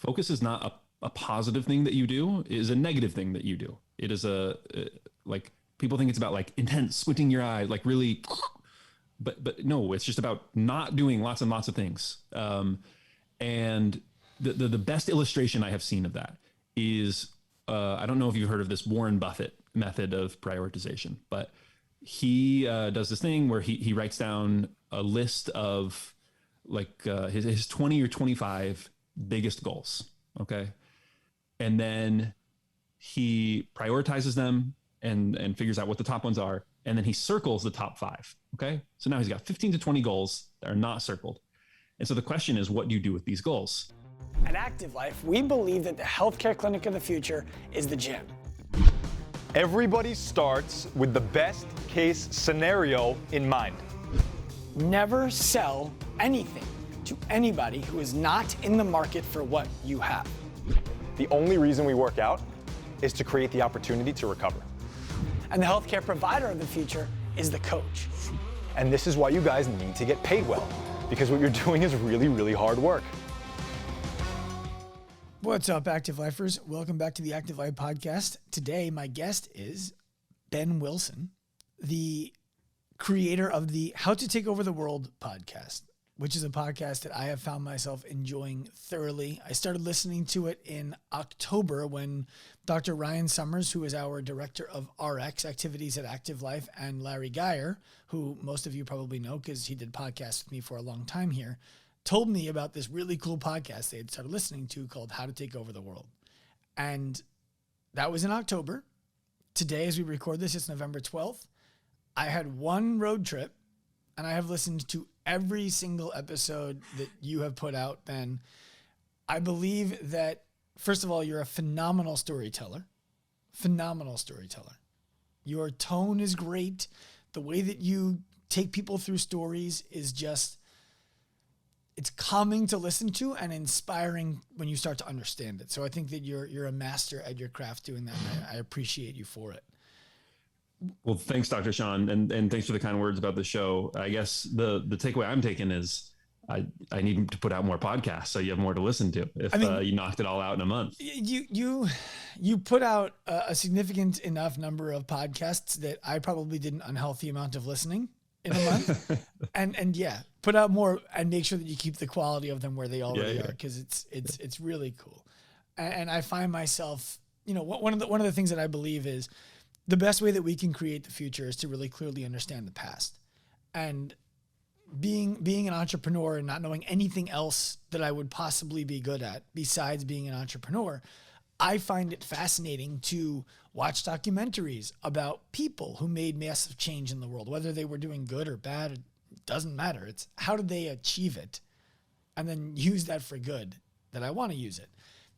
focus is not a positive thing that you do. It is a negative thing that you do. It is like people think it's about like intense squinting your eye, like really, but no, it's just about not doing lots and lots of things. And the best illustration I have seen of that is, I don't know if you've heard of this Warren Buffett method of prioritization, but he does this thing where he writes down a list of like his 20 or 25 biggest goals. Okay. And then he prioritizes them and figures out what the top ones are. And then he circles the top 5. Okay. So now he's got 15 to 20 goals that are not circled. And so the question is, what do you do with these goals? At Active Life, we believe that the healthcare clinic of the future is the gym. Everybody starts with the best case scenario in mind. Never sell anything to anybody who is not in the market for what you have. The only reason we work out is to create the opportunity to recover. And the healthcare provider of the future is the coach. And this is why you guys need to get paid well, because what you're doing is really, really hard work. What's up, Active Lifers? Welcome back to the Active Life Podcast. Today, my guest is Ben Wilson, the creator of the How to Take Over the World podcast, which is a podcast that I have found myself enjoying thoroughly. I started listening to it in October when Dr. Ryan Summers, who is our director of RX activities at Active Life, and Larry Geyer, who most of you probably know because he did podcasts with me for a long time here, told me about this really cool podcast they had started listening to called How to Take Over the World. And that was in October. Today, as we record this, it's November 12th. I had one road trip and I have listened to every single episode that you have put out, Ben. I believe that, first of all, you're a phenomenal storyteller. Phenomenal storyteller. Your tone is great. The way that you take people through stories is just, it's calming to listen to and inspiring when you start to understand it. So I think that you're a master at your craft doing that. And I appreciate you for it. Well, thanks, Dr. Sean, and thanks for the kind words about the show. I guess the takeaway I'm taking is I need to put out more podcasts so you have more to listen to. If you knocked it all out in a month, you put out a significant enough number of podcasts that I probably did an unhealthy amount of listening in a month, and yeah, put out more and make sure that you keep the quality of them where they already are, because it's really cool. And I find myself, one of the things that I believe is the best way that we can create the future is to really clearly understand the past. And being an entrepreneur and not knowing anything else that I would possibly be good at besides being an entrepreneur, I find it fascinating to watch documentaries about people who made massive change in the world, whether they were doing good or bad, it doesn't matter. It's how did they achieve it and then use that for good that I want to use it.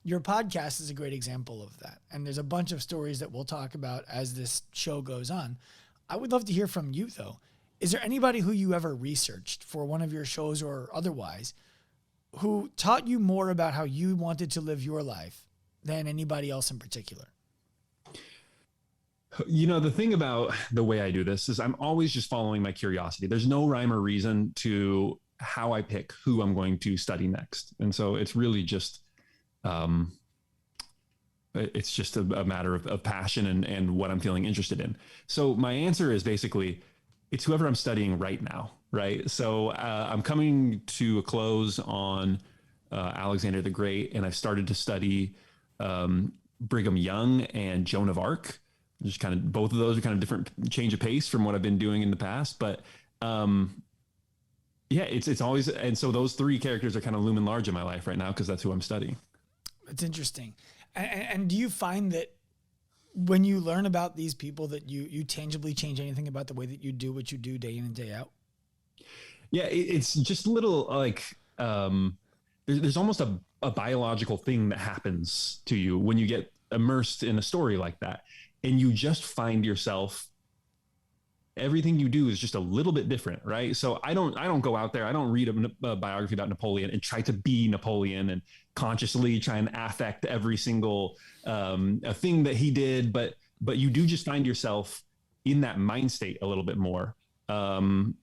Your podcast is a great example of that. And there's a bunch of stories that we'll talk about as this show goes on. I would love to hear from you, though. Is there anybody who you ever researched for one of your shows or otherwise who taught you more about how you wanted to live your life than anybody else in particular? The thing about the way I do this is I'm always just following my curiosity. There's no rhyme or reason to how I pick who I'm going to study next. And so it's really just it's just a matter of passion and what I'm feeling interested in. So my answer is basically, it's whoever I'm studying right now, right? So I'm coming to a close on Alexander the Great, and I've started to study Brigham Young and Joan of Arc. Just kind of, both of those are kind of different change of pace from what I've been doing in the past, but it's always, and so those three characters are kind of looming large in my life right now because that's who I'm studying. It's interesting. And do you find that when you learn about these people that you tangibly change anything about the way that you do what you do day in and day out? Yeah, it's just a little like, there's almost a biological thing that happens to you when you get immersed in a story like that. And you just find yourself, everything you do is just a little bit different, right? So I don't go out there, I don't read a biography about Napoleon and try to be Napoleon and consciously try and affect every single thing that he did, but you do just find yourself in that mind state a little bit more,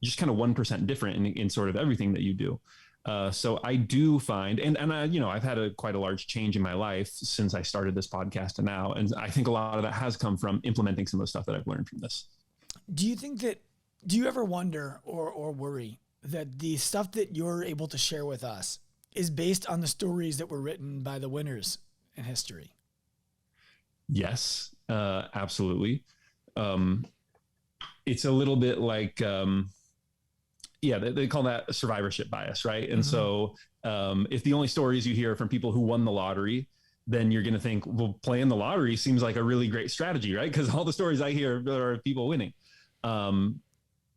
just kind of 1% different in sort of everything that you do. So I do find, and I, I've had quite a large change in my life since I started this podcast to now. And I think a lot of that has come from implementing some of the stuff that I've learned from this. Do you ever wonder or worry that the stuff that you're able to share with us is based on the stories that were written by the winners in history? Yes, absolutely. It's a little bit like, they call that survivorship bias, right? And so if the only stories you hear from people who won the lottery, then you're going to think, well, playing the lottery seems like a really great strategy, right? Because all the stories I hear are people winning.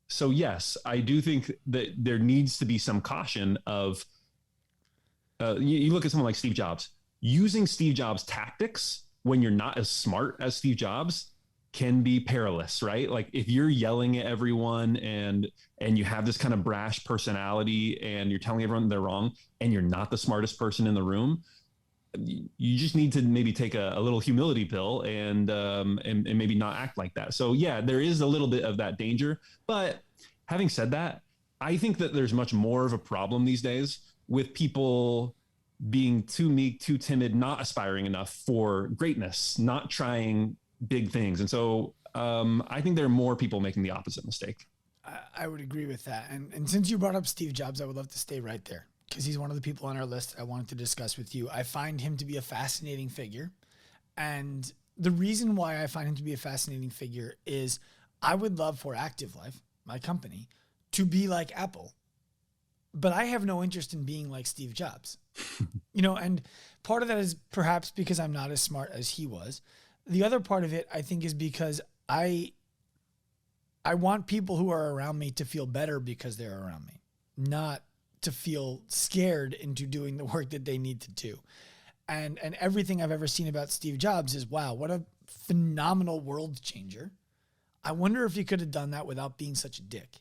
So yes, I do think that there needs to be some caution of, you look at someone like Steve Jobs, using Steve Jobs tactics when you're not as smart as Steve Jobs can be perilous, right? Like if you're yelling at everyone and you have this kind of brash personality and you're telling everyone they're wrong and you're not the smartest person in the room, you just need to maybe take a little humility pill and maybe not act like that. So yeah, there is a little bit of that danger. But having said that, I think that there's much more of a problem these days with people being too meek, too timid, not aspiring enough for greatness, not trying big things. And so I think there are more people making the opposite mistake. I would agree with that. And since you brought up Steve Jobs, I would love to stay right there because he's one of the people on our list I wanted to discuss with you. I find him to be a fascinating figure. And the reason why I find him to be a fascinating figure is I would love for Active Life, my company, to be like Apple. But I have no interest in being like Steve Jobs. And part of that is perhaps because I'm not as smart as he was. The other part of it, I think, is because I want people who are around me to feel better because they're around me, not to feel scared into doing the work that they need to do. And everything I've ever seen about Steve Jobs is, wow, what a phenomenal world changer. I wonder if he could have done that without being such a dick.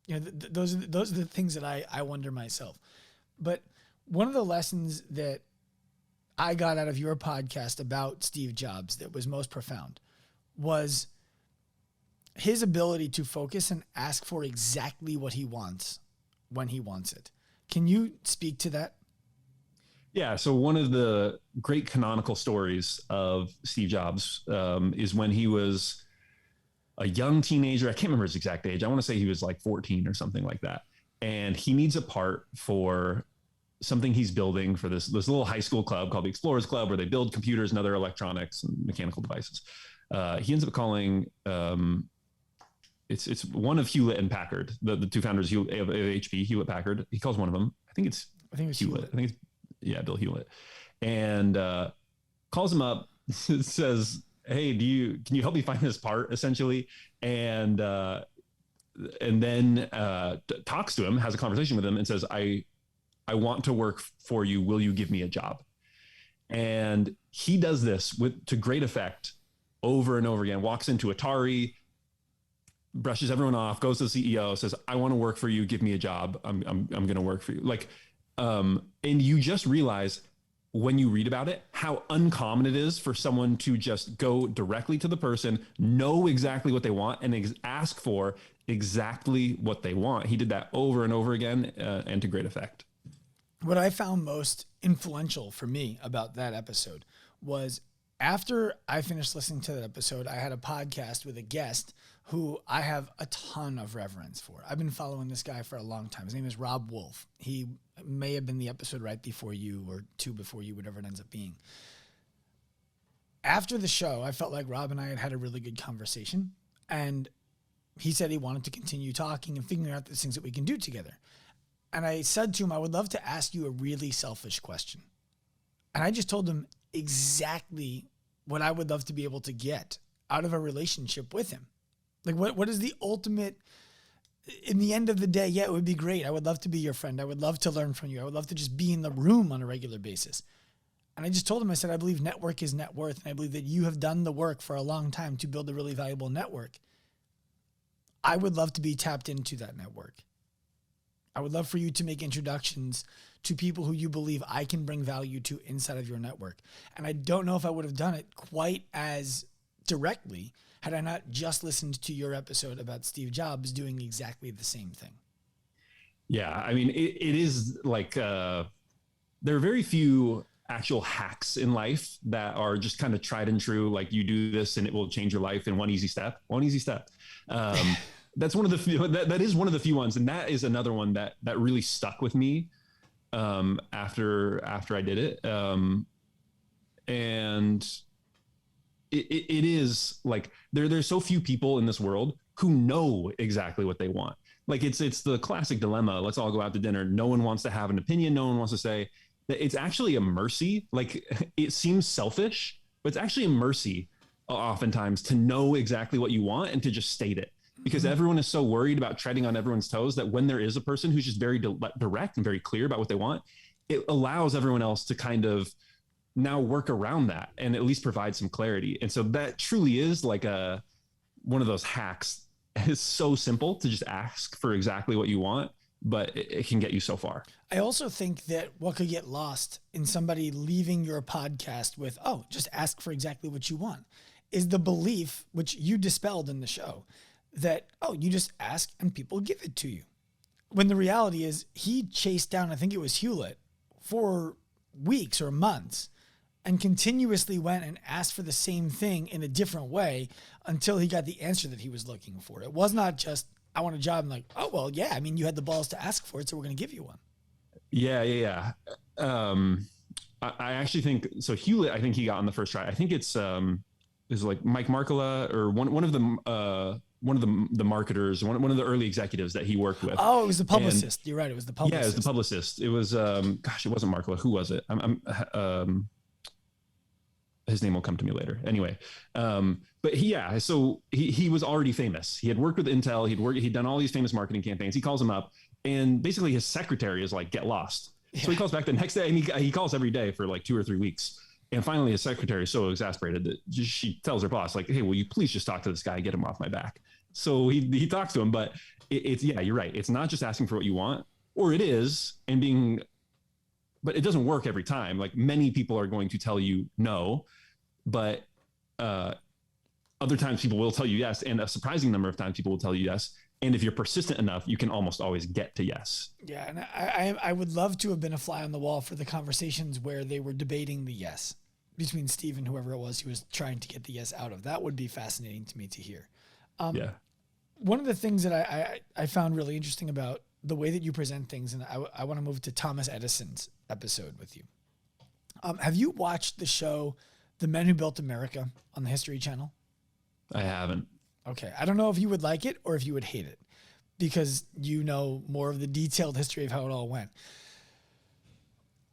Those are the things that I wonder myself. But one of the lessons that I got out of your podcast about Steve Jobs that was most profound was his ability to focus and ask for exactly what he wants when he wants it. Can you speak to that? Yeah. So one of the great canonical stories of Steve Jobs is when he was a young teenager. I can't remember his exact age. I want to say he was like 14 or something like that. And he needs a part for something he's building for this little high school club called the Explorers Club, where they build computers and other electronics and mechanical devices. He ends up calling, it's one of Hewlett and Packard, the two founders of HP, Hewlett Packard. He calls one of them. I think it's Hewlett. I think it's Bill Hewlett, and calls him up, says, "Hey, can you help me find this part?" Essentially, and then talks to him, has a conversation with him, and says, I want to work for you. Will you give me a job? And he does this to great effect over and over again, walks into Atari, brushes everyone off, goes to the CEO, says, I want to work for you. Give me a job. I'm going to work for you. And you just realize when you read about it, how uncommon it is for someone to just go directly to the person, know exactly what they want, and ask for exactly what they want. He did that over and over again, and to great effect. What I found most influential for me about that episode was after I finished listening to that episode, I had a podcast with a guest who I have a ton of reverence for. I've been following this guy for a long time. His name is Rob Wolf. He may have been the episode right before you or two before you, whatever it ends up being. After the show, I felt like Rob and I had a really good conversation. And he said he wanted to continue talking and figuring out the things that we can do together. And I said to him, I would love to ask you a really selfish question. And I just told him exactly what I would love to be able to get out of a relationship with him. Like, what is the ultimate, in the end of the day? Yeah, it would be great. I would love to be your friend. I would love to learn from you. I would love to just be in the room on a regular basis. And I just told him, I said, I believe network is net worth. And I believe that you have done the work for a long time to build a really valuable network. I would love to be tapped into that network. I would love for you to make introductions to people who you believe I can bring value to inside of your network. And I don't know if I would have done it quite as directly had I not just listened to your episode about Steve Jobs doing exactly the same thing. Yeah. I mean, it is like, there are very few actual hacks in life that are just kind of tried and true. Like you do this and it will change your life in one easy step. That's one of the few, that is one of the few ones. And that is another one that really stuck with me after I did it. And it is like there's so few people in this world who know exactly what they want. Like it's the classic dilemma. Let's all go out to dinner. No one wants to have an opinion. No one wants to say that. It's actually a mercy. Like it seems selfish, but it's actually a mercy oftentimes to know exactly what you want and to just state it, because everyone is so worried about treading on everyone's toes that when there is a person who's just very direct and very clear about what they want, it allows everyone else to kind of now work around that and at least provide some clarity. And so that truly is like one of those hacks. It's so simple to just ask for exactly what you want, but it can get you so far. I also think that what could get lost in somebody leaving your podcast with, oh, just ask for exactly what you want, is the belief, which you dispelled in the show, that, oh, you just ask and people give it to you. When the reality is he chased down, I think it was Hewlett, for weeks or months and continuously went and asked for the same thing in a different way until he got the answer that he was looking for. It was not just, I want a job. I'm like, oh, well, yeah, I mean, you had the balls to ask for it, so we're going to give you one. Yeah. I actually think, so Hewlett, I think he got on the first try. I think it's like Mike Markula or one of the marketers, one of the early executives that he worked with. Oh, it was the publicist. You're right. It was the publicist. Yeah, it was the publicist. It was, it wasn't Markula. Who was it? His name will come to me later. Anyway. But he was already famous. He had worked with Intel. He'd done all these famous marketing campaigns. He calls him up and basically his secretary is like, get lost. Yeah. So he calls back the next day and he calls every day for like 2 or 3 weeks. And finally his secretary is so exasperated that she tells her boss like, hey, will you please just talk to this guy, get him off my back. So he talks to him, but it's you're right. It's not just asking for what you want, or it is, but it doesn't work every time. Like many people are going to tell you no, but other times people will tell you yes. And a surprising number of times people will tell you yes. And if you're persistent enough, you can almost always get to yes. Yeah. And I would love to have been a fly on the wall for the conversations where they were debating the yes between Steve and whoever it was he was trying to get the yes out of. That would be fascinating to me to hear. One of the things that I found really interesting about the way that you present things, and I want to move to Thomas Edison's episode with you. Have you watched the show The Men Who Built America on the History Channel? I haven't. Okay. I don't know if you would like it or if you would hate it because you know more of the detailed history of how it all went.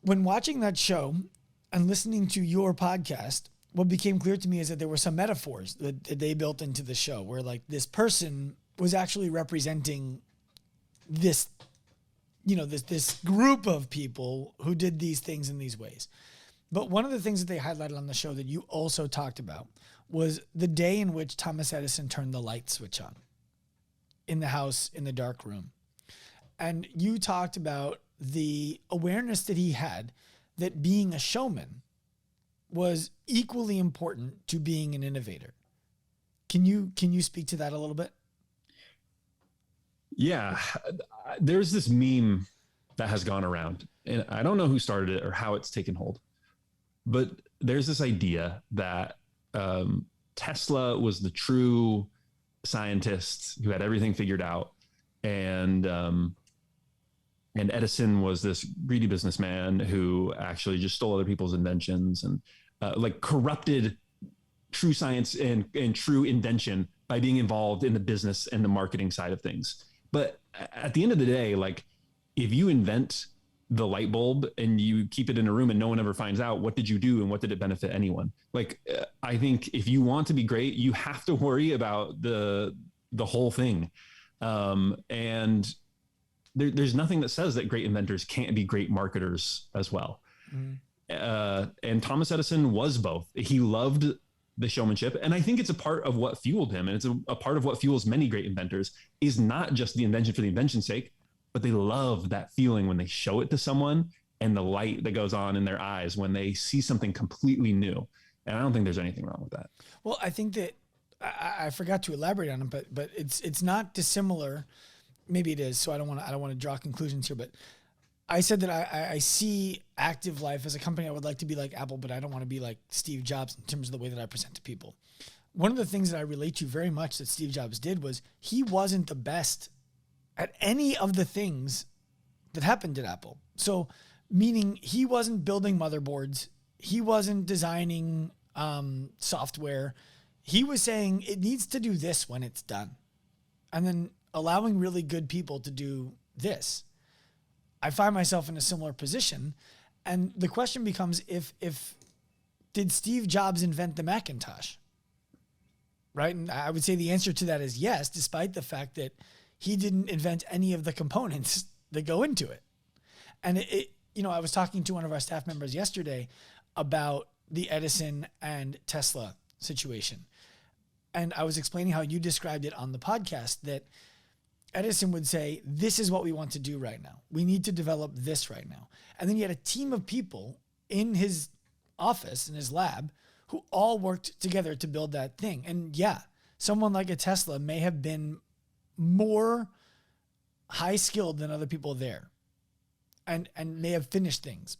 When watching that show and listening to your podcast, what became clear to me is that there were some metaphors that they built into the show where like this person was actually representing this, this group of people who did these things in these ways. But one of the things that they highlighted on the show that you also talked about was the day in which Thomas Edison turned the light switch on in the house, in the dark room. And you talked about the awareness that he had that being a showman was equally important to being an innovator. Can you speak to that a little bit? Yeah, there's this meme that has gone around, and I don't know who started it or how it's taken hold, but there's this idea that Tesla was the true scientist who had everything figured out, and Edison was this greedy businessman who actually just stole other people's inventions and like corrupted true science and true invention by being involved in the business and the marketing side of things. But at the end of the day, like if you invent the light bulb and you keep it in a room and no one ever finds out, what did you do and what did it benefit anyone? Like, I think if you want to be great, you have to worry about the whole thing. And there's nothing that says that great inventors can't be great marketers as well. And Thomas Edison was both. He loved the showmanship. And I think it's a part of what fueled him. And it's a part of what fuels many great inventors is not just the invention for the invention's sake, but they love that feeling when they show it to someone and the light that goes on in their eyes when they see something completely new. And I don't think there's anything wrong with that. Well, I think that I forgot to elaborate on it, but it's not dissimilar maybe it is. So I don't want to draw conclusions here, but I said that I see Active Life as a company. I would like to be like Apple, but I don't want to be like Steve Jobs in terms of the way that I present to people. One of the things that I relate to very much that Steve Jobs did was he wasn't the best at any of the things that happened at Apple. So meaning he wasn't building motherboards. He wasn't designing software. He was saying it needs to do this when it's done. And then allowing really good people to do this. I find myself in a similar position. And the question becomes if did Steve Jobs invent the Macintosh? Right? And I would say the answer to that is yes, despite the fact that he didn't invent any of the components that go into it. And I was talking to one of our staff members yesterday about the Edison and Tesla situation. And I was explaining how you described it on the podcast, that Edison would say, this is what we want to do right now. We need to develop this right now. And then you had a team of people in his office, in his lab, who all worked together to build that thing. And yeah, someone like a Tesla may have been more high skilled than other people there and may have finished things.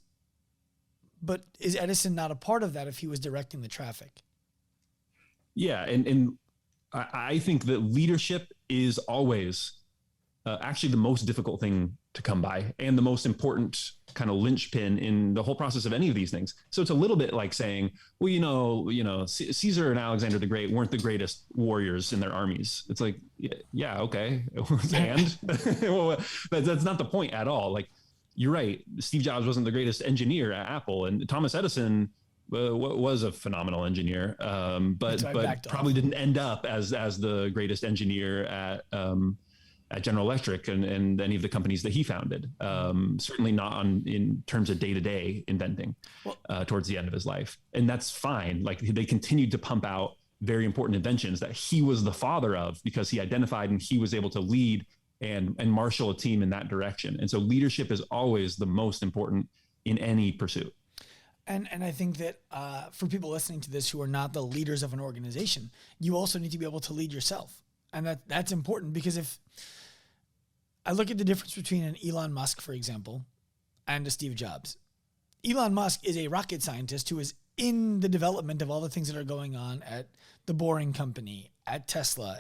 But is Edison not a part of that if he was directing the traffic? Yeah. And I think that leadership is always actually the most difficult thing to come by and the most important kind of linchpin in the whole process of any of these things. So it's a little bit like saying, well, Caesar and Alexander the Great weren't the greatest warriors in their armies. It's like, yeah, okay. And well, that's not the point at all. Like, you're right. Steve Jobs wasn't the greatest engineer at Apple, and Thomas Edison was a phenomenal engineer, but probably didn't end up as the greatest engineer at General Electric and any of the companies that he founded. Certainly not in terms of day-to-day inventing towards the end of his life. And that's fine. Like, they continued to pump out very important inventions that he was the father of because he identified and he was able to lead and marshal a team in that direction. And so leadership is always the most important in any pursuit. And I think that for people listening to this who are not the leaders of an organization, you also need to be able to lead yourself. And that's important, because if I look at the difference between an Elon Musk, for example, and a Steve Jobs. Elon Musk is a rocket scientist who is in the development of all the things that are going on at the Boring Company, at Tesla,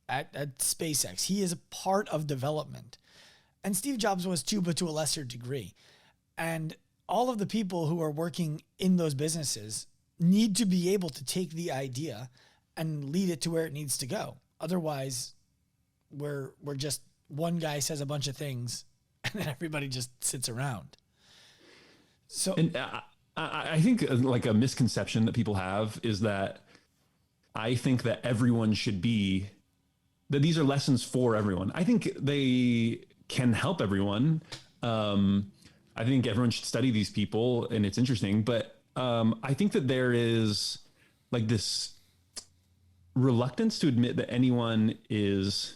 at SpaceX. He is a part of development. And Steve Jobs was too, but to a lesser degree. And all of the people who are working in those businesses need to be able to take the idea and lead it to where it needs to go. Otherwise, we're just one guy says a bunch of things and then everybody just sits around. So, and I think like a misconception that people have is that I think that everyone should be, that these are lessons for everyone. I think they can help everyone. I think everyone should study these people and it's interesting, but I think that there is like this reluctance to admit that anyone is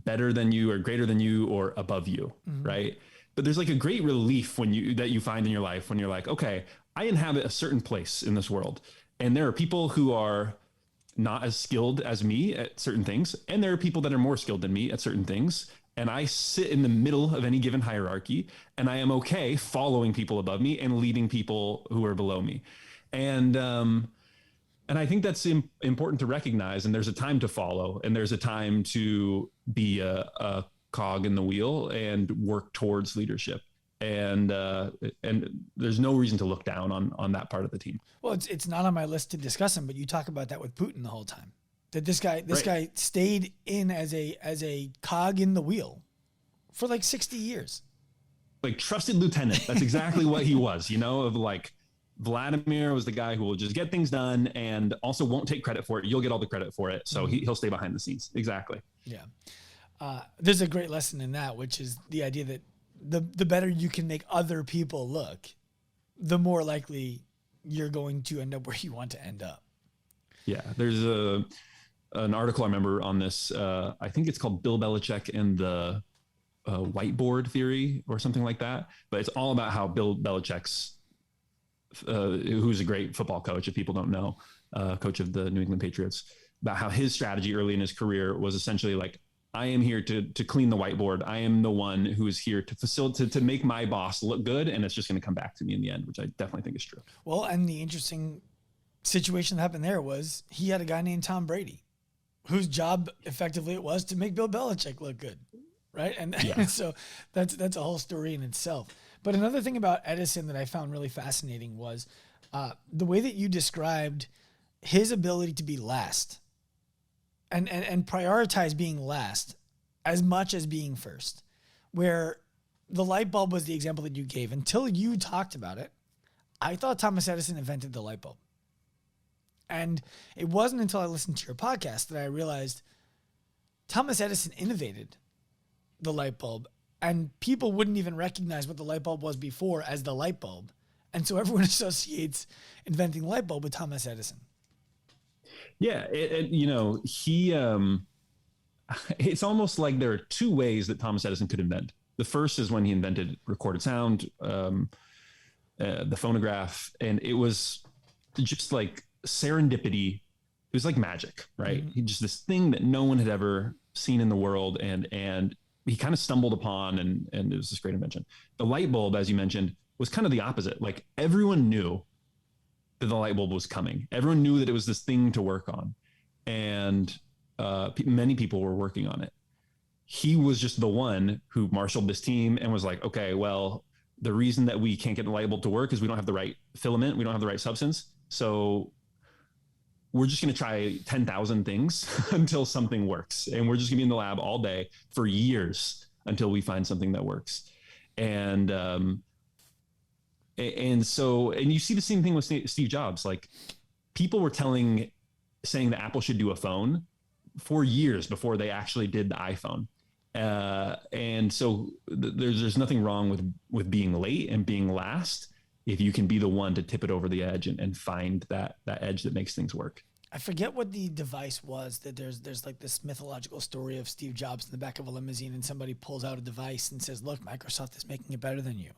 better than you or greater than you or above you. Mm-hmm. Right. But there's like a great relief that you find in your life when you're like, okay, I inhabit a certain place in this world. And there are people who are not as skilled as me at certain things. And there are people that are more skilled than me at certain things. And I sit in the middle of any given hierarchy, and I am okay following people above me and leading people who are below me. And I think that's important to recognize. And there's a time to follow, and there's a time to be a cog in the wheel and work towards leadership. And there's no reason to look down on that part of the team. Well, it's not on my list to discuss him, but you talk about that with Putin the whole time. That this guy stayed in as a cog in the wheel for like 60 years. Like trusted lieutenant. That's exactly what he was, of like Vladimir was the guy who will just get things done and also won't take credit for it. You'll get all the credit for it. So he'll stay behind the scenes. Exactly. Yeah. There's a great lesson in that, which is the idea that the better you can make other people look, the more likely you're going to end up where you want to end up. Yeah. There's an article I remember on this. I think it's called Bill Belichick and the whiteboard theory or something like that. But it's all about how Bill Belichick's, who's a great football coach, if people don't know, coach of the New England Patriots, about how his strategy early in his career was essentially like, I am here to clean the whiteboard. I am the one who is here to facilitate, to make my boss look good. And it's just going to come back to me in the end, which I definitely think is true. Well, and the interesting situation that happened there was he had a guy named Tom Brady, whose job effectively it was to make Bill Belichick look good. Right. And, and so that's a whole story in itself. But another thing about Edison that I found really fascinating was the way that you described his ability to be last and prioritize being last as much as being first, where the light bulb was the example that you gave. Until you talked about it, I thought Thomas Edison invented the light bulb. And it wasn't until I listened to your podcast that I realized Thomas Edison innovated the light bulb, and people wouldn't even recognize what the light bulb was before as the light bulb. And so everyone associates inventing the light bulb with Thomas Edison. Yeah. He, it's almost like there are two ways that Thomas Edison could invent. The first is when he invented recorded sound, the phonograph, and it was just like serendipity. It was like magic, right? Mm-hmm. He just this thing that no one had ever seen in the world. And he kind of stumbled upon, and it was this great invention. The light bulb, as you mentioned, was kind of the opposite. Like everyone knew that the light bulb was coming. Everyone knew that it was this thing to work on. And many people were working on it. He was just the one who marshaled this team and was like, okay, well, the reason that we can't get the light bulb to work is we don't have the right filament. We don't have the right substance. So we're just going to try 10,000 things until something works. And we're just gonna be in the lab all day for years until we find something that works. And you see the same thing with Steve Jobs. Like people were saying that Apple should do a phone for years before they actually did the iPhone. And so there's nothing wrong with being late and being last if you can be the one to tip it over the edge and find that edge that makes things work. I forget what the device was that there's like this mythological story of Steve Jobs in the back of a limousine, and somebody pulls out a device and says, look, Microsoft is making it better than you.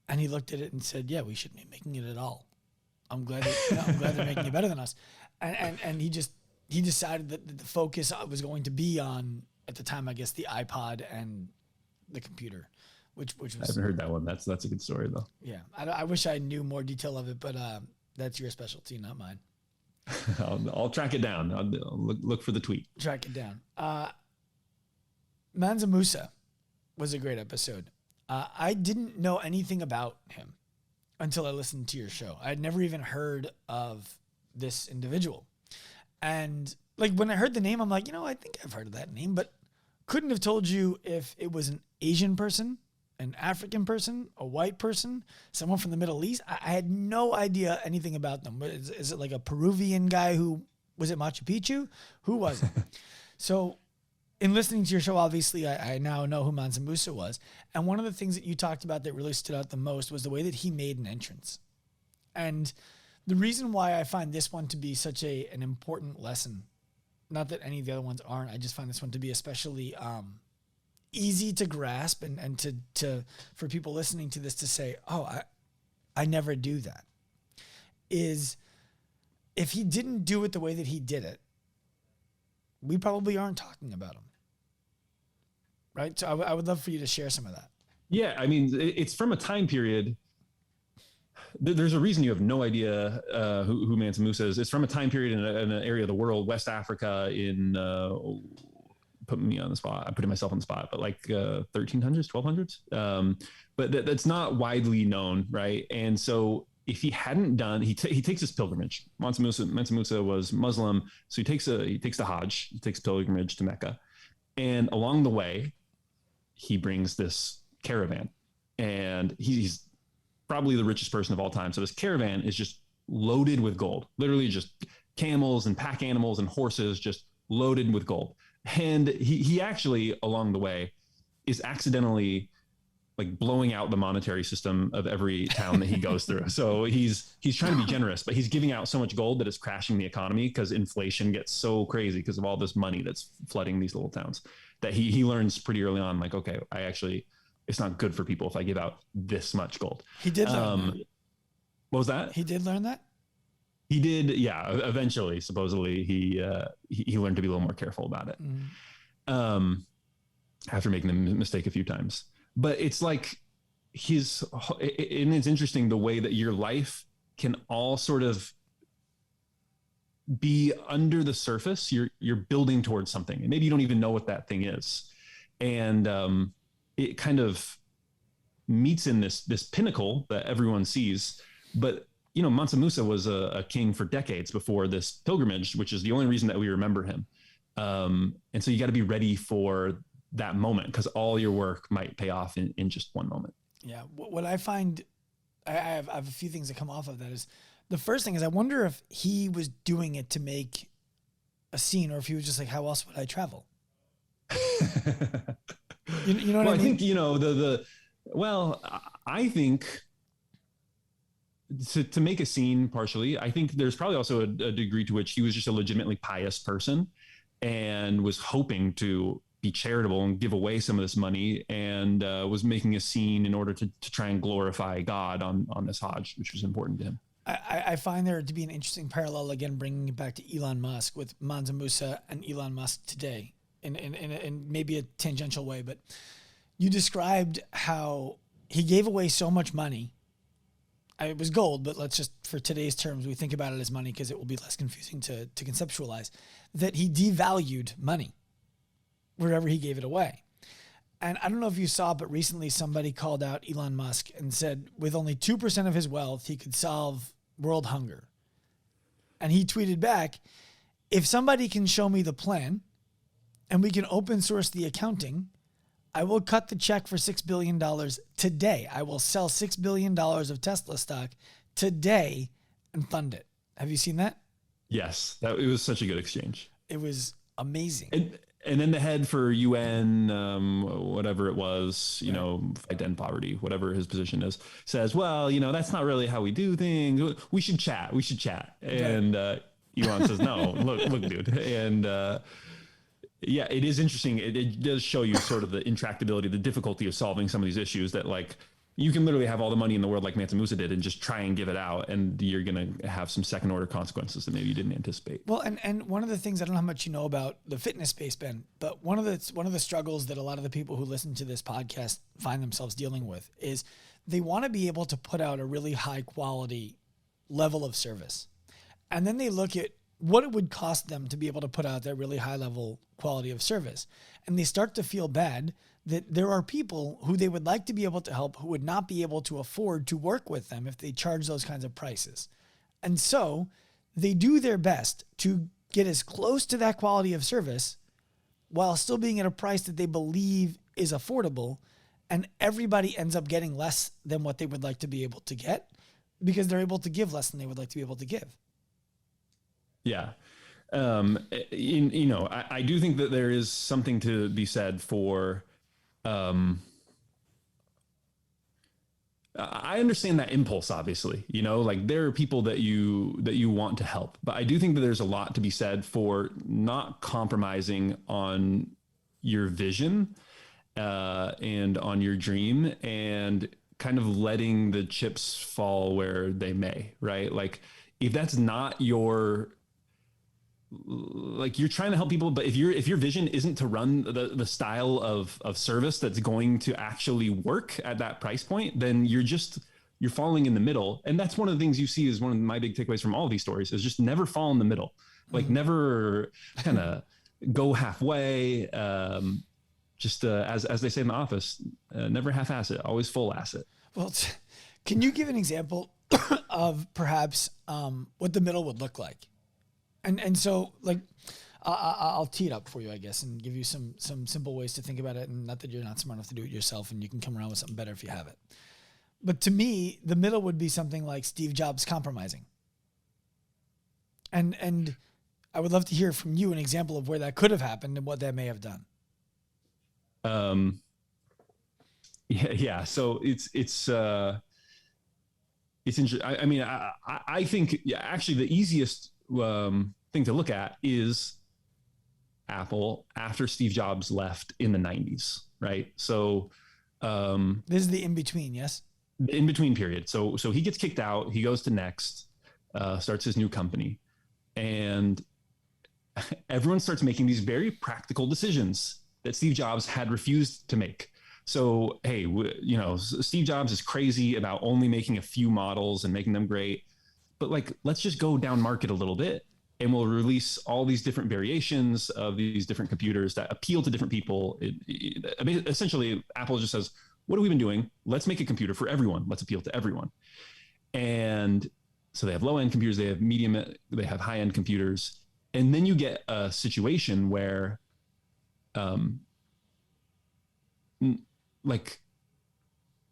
And he looked at it and said, yeah, we shouldn't be making it at all. I'm glad they're making it better than us. And he decided that the focus was going to be on, at the time, I guess, the iPod and the computer, which was. I haven't heard that one. That's a good story though. Yeah. I wish I knew more detail of it, but that's your specialty, not mine. I'll track it down. I'll look for the tweet. Track it down. Mansa Musa was a great episode. I didn't know anything about him until I listened to your show. I had never even heard of this individual. And like when I heard the name, I'm like, I think I've heard of that name, but couldn't have told you if it was an Asian person, an African person, a white person, someone from the Middle East. I had no idea anything about them. Is it like a Peruvian guy who was at Machu Picchu? Who was it? So in listening to your show, obviously, I now know who Mansa Musa was. And one of the things that you talked about that really stood out the most was the way that he made an entrance. And the reason why I find this one to be such an important lesson, not that any of the other ones aren't, I just find this one to be especially easy to grasp and to for people listening to this to say, oh, I never do that, is if he didn't do it the way that he did it, we probably aren't talking about him. Right? So I would love for you to share some of that. Yeah. I mean, it's from a time period. There's a reason you have no idea who Mansa Musa is. It's from a time period in an area of the world, West Africa, put me on the spot. I'm putting myself on the spot, but like 1300s, 1200s. But that's not widely known, right? And so if he hadn't done, he takes his pilgrimage. Mansa Musa was Muslim, so he takes the Hajj, he takes pilgrimage to Mecca, and along the way, he brings this caravan, and he's probably the richest person of all time. So this caravan is just loaded with gold, literally just camels and pack animals and horses just loaded with gold. And he actually, along the way, is accidentally like blowing out the monetary system of every town that he goes through. So he's trying to be generous, but he's giving out so much gold that it's crashing the economy because inflation gets so crazy because of all this money that's flooding these little towns, that he learns pretty early on, like, okay, it's not good for people if I give out this much gold. He did learn that. What was that? He did learn that? He did, yeah. Eventually, supposedly, he learned to be a little more careful about it. after making the mistake a few times. But it's like and it's interesting the way that your life can all sort of be under the surface. You're building towards something, and maybe you don't even know what that thing is. And it kind of meets in this pinnacle that everyone sees. But Mansa Musa was a king for decades before this pilgrimage, which is the only reason that we remember him. And so you got to be ready for that moment, because all your work might pay off in just one moment. Yeah. What I find, I have a few things that come off of that. Is the first thing is, I wonder if he was doing it to make a scene, or if he was just like, how else would I travel? You know what I mean? I think to make a scene partially, I think there's probably also a degree to which he was just a legitimately pious person and was hoping to be charitable and give away some of this money, and was making a scene in order to try and glorify God on this Hajj, which was important to him. I find there to be an interesting parallel, again, bringing it back to Elon Musk, with Mansa Musa and Elon Musk today, in maybe a tangential way. But you described how he gave away so much money. It was gold, but let's just, for today's terms, we think about it as money because it will be less confusing to conceptualize, that he devalued money wherever he gave it away. And I don't know if you saw, but recently somebody called out Elon Musk and said with only 2% of his wealth, he could solve world hunger. And he tweeted back, if somebody can show me the plan and we can open source the accounting, I will cut the check for $6 billion today. I will sell $6 billion of Tesla stock today and fund it. Have you seen that? Yes, it was such a good exchange. It was amazing. And then the head for UN, whatever it was, fight to end poverty, whatever his position is, says, well, that's not really how we do things. We should chat. And Elon says, no, look, dude. And yeah, it is interesting. It does show you sort of the intractability, the difficulty of solving some of these issues that, like, you can literally have all the money in the world like Mansa Musa did and just try and give it out, and you're going to have some second order consequences that maybe you didn't anticipate. Well, and one of the things, I don't know how much you know about the fitness space, Ben, but one of the struggles that a lot of the people who listen to this podcast find themselves dealing with is they want to be able to put out a really high quality level of service. And then they look at what it would cost them to be able to put out that really high level quality of service. And they start to feel bad that there are people who they would like to be able to help who would not be able to afford to work with them if they charge those kinds of prices. And so they do their best to get as close to that quality of service while still being at a price that they believe is affordable. And everybody ends up getting less than what they would like to be able to get because they're able to give less than they would like to be able to give. Yeah. I do think that there is something to be said for, I understand that impulse, obviously, like there are people that you want to help, but I do think that there's a lot to be said for not compromising on your vision, and on your dream, and kind of letting the chips fall where they may, right? Like if that's not your, like you're trying to help people, but if your vision isn't to run the style of service that's going to actually work at that price point, then you're falling in the middle. And that's one of the things you see is one of my big takeaways from all of these stories is just never fall in the middle. Like never kind of go halfway. As they say in the office, never half-ass it, always full-ass it. Well, can you give an example of perhaps what the middle would look like? And so, like, I'll tee it up for you, I guess, and give you some simple ways to think about it. And not that you're not smart enough to do it yourself, and you can come around with something better if you have it. But to me, the middle would be something like Steve Jobs compromising. And I would love to hear from you an example of where that could have happened and what that may have done. Yeah. So it's interesting. I mean, I think actually the easiest thing to look at is Apple after Steve Jobs left in the 90s, right? So this is the in-between, yes? The in-between period. So he gets kicked out, he goes to Next, starts his new company. And everyone starts making these very practical decisions that Steve Jobs had refused to make. So, hey, you know, Steve Jobs is crazy about only making a few models and making them great. But like, let's just go down market a little bit and we'll release all these different variations of these different computers that appeal to different people. Essentially, Apple just says, what have we been doing? Let's make a computer for everyone. Let's appeal to everyone. And so they have low-end computers, they have medium, they have high-end computers. And then you get a situation where like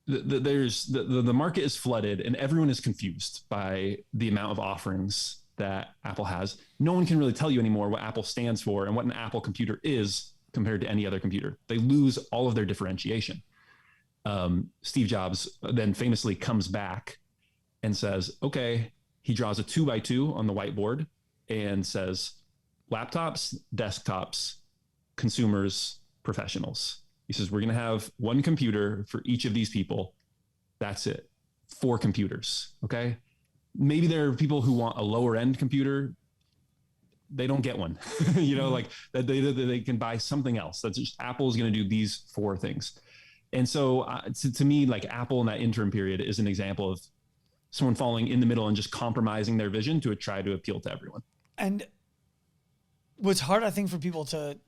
the market is flooded and everyone is confused by the amount of offerings that Apple has. No one can really tell you anymore what Apple stands for and what an Apple computer is compared to any other computer. They lose all of their differentiation. Steve Jobs then famously comes back and says, okay, he draws a 2x2 on the whiteboard and says, laptops, desktops, consumers, professionals. He says, we're going to have one computer for each of these people. That's it. 4 computers. Okay. Maybe there are people who want a lower end computer. They don't get one, you know, like that they can buy something else. That's just Apple's going to do these 4 things. And so to me, like Apple in that interim period is an example of someone falling in the middle and just compromising their vision to try to appeal to everyone. And what's hard, I think, for people to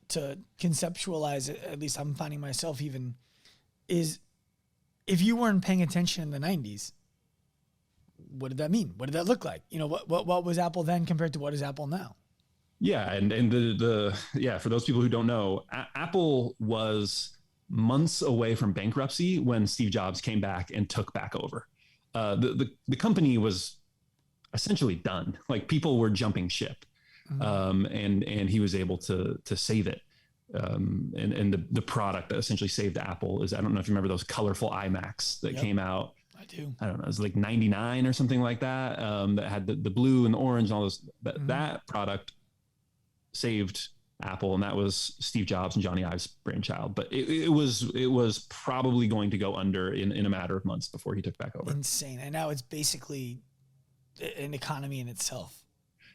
conceptualize, at least I'm finding myself even, is if you weren't paying attention in the 90s, what did that mean? What did that look like? You know, what was Apple then compared to what is Apple now? Yeah. And for those people who don't know, Apple was months away from bankruptcy when Steve Jobs came back and took back over. The company was essentially done. Like people were jumping ship, and he was able to save it. And the product that essentially saved Apple is, I don't know if you remember those colorful iMacs that came out. I do. I don't know. It was like 99 or something like that. That had the blue and the orange and all those. That product saved Apple, and that was Steve Jobs and Johnny Ive's brainchild. But it was probably going to go under in a matter of months before he took back over. Insane. And now it's basically an economy in itself.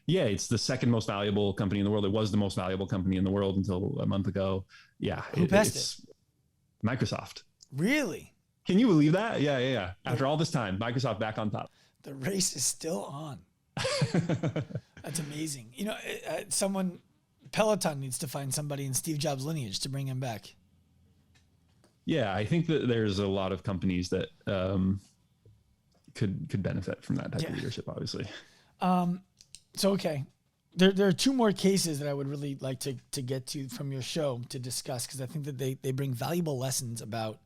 Yeah, it's the second most valuable company in the world. It was the most valuable company in the world until a month ago. Yeah. Who passed it? Microsoft. Really? Can you believe that? Yeah. After all this time, Microsoft back on top. The race is still on. That's amazing. You know, Peloton needs to find somebody in Steve Jobs' lineage to bring him back. Yeah, I think that there's a lot of companies that could benefit from that type of leadership, obviously. So, okay. There are 2 more cases that I would really like to get to from your show to discuss, because I think that they bring valuable lessons about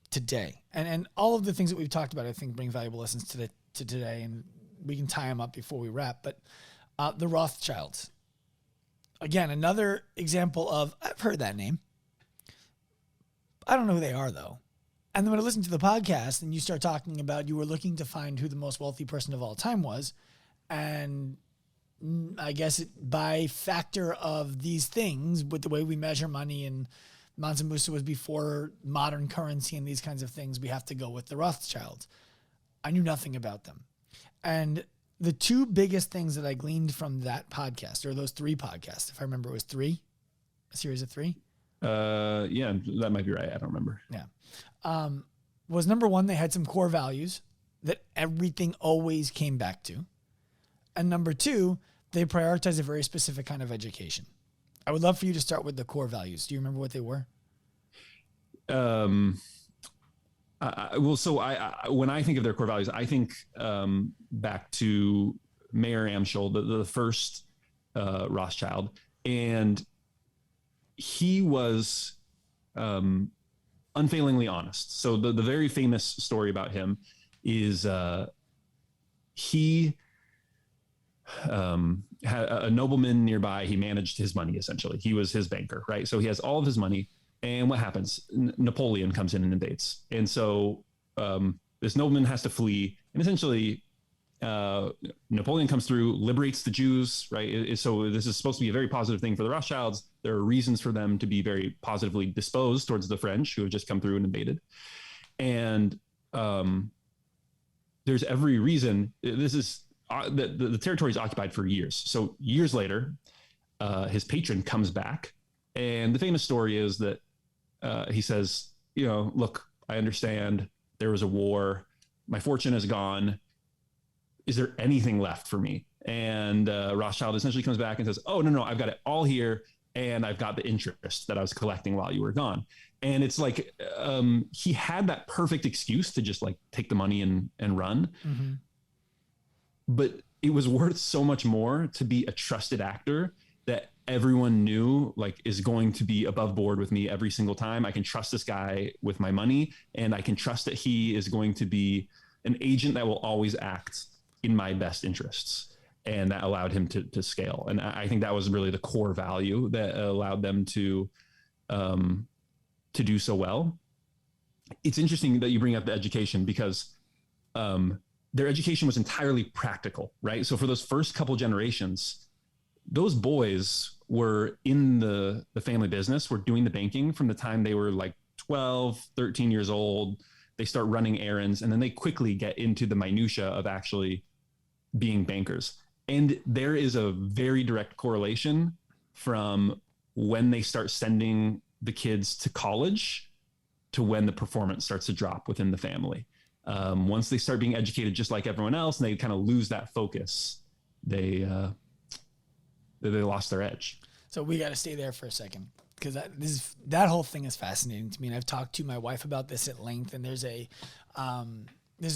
today. And all of the things that we've talked about, I think, bring valuable lessons to today, and we can tie them up before we wrap. But the Rothschilds. Again, another example of, I've heard that name. I don't know who they are, though. And then when I listen to the podcast and you start talking about you were looking to find who the most wealthy person of all time was, and I guess by factor of these things, with the way we measure money, and Mansa Musa was before modern currency and these kinds of things, we have to go with the Rothschilds. I knew nothing about them. And the 2 biggest things that I gleaned from that podcast, or those 3 podcasts, if I remember, it was 3, a series of 3. Yeah, that might be right. I don't remember. Yeah. Was number 1, they had some core values that everything always came back to. And number 2, they prioritize a very specific kind of education. I would love for you to start with the core values. Do you remember what they were? When I think of their core values, I think back to Mayer Amschel, the first Rothschild, and he was unfailingly honest. So the very famous story about him is he had a nobleman nearby. He managed his money, essentially. He was his banker, right? So he has all of his money. And what happens? Napoleon comes in and invades. And so this nobleman has to flee. And essentially, Napoleon comes through, liberates the Jews, right? So this is supposed to be a very positive thing for the Rothschilds. There are reasons for them to be very positively disposed towards the French who have just come through and invaded. And there's every reason. This is the territory is occupied for years. So years later, his patron comes back. And the famous story is that he says, look, I understand there was a war. My fortune is gone. Is there anything left for me? And Rothschild essentially comes back and says, oh, no, I've got it all here. And I've got the interest that I was collecting while you were gone. And it's like he had that perfect excuse to just like take the money and run. Mm-hmm. But it was worth so much more to be a trusted actor that everyone knew like is going to be above board with me every single time. I can trust this guy with my money, and I can trust that he is going to be an agent that will always act in my best interests. And that allowed him to scale. And I think that was really the core value that allowed them to do so well. It's interesting that you bring up the education, because their education was entirely practical, right? So for those first couple generations, those boys were in the family business, were doing the banking from the time they were like 12, 13 years old. They start running errands, and then they quickly get into the minutia of actually being bankers. And there is a very direct correlation from when they start sending the kids to college to when the performance starts to drop within the family. Once they start being educated just like everyone else, and they kind of lose that focus, they lost their edge. So we got to stay there for a second, because that whole thing is fascinating to me. And I've talked to my wife about this at length. And there's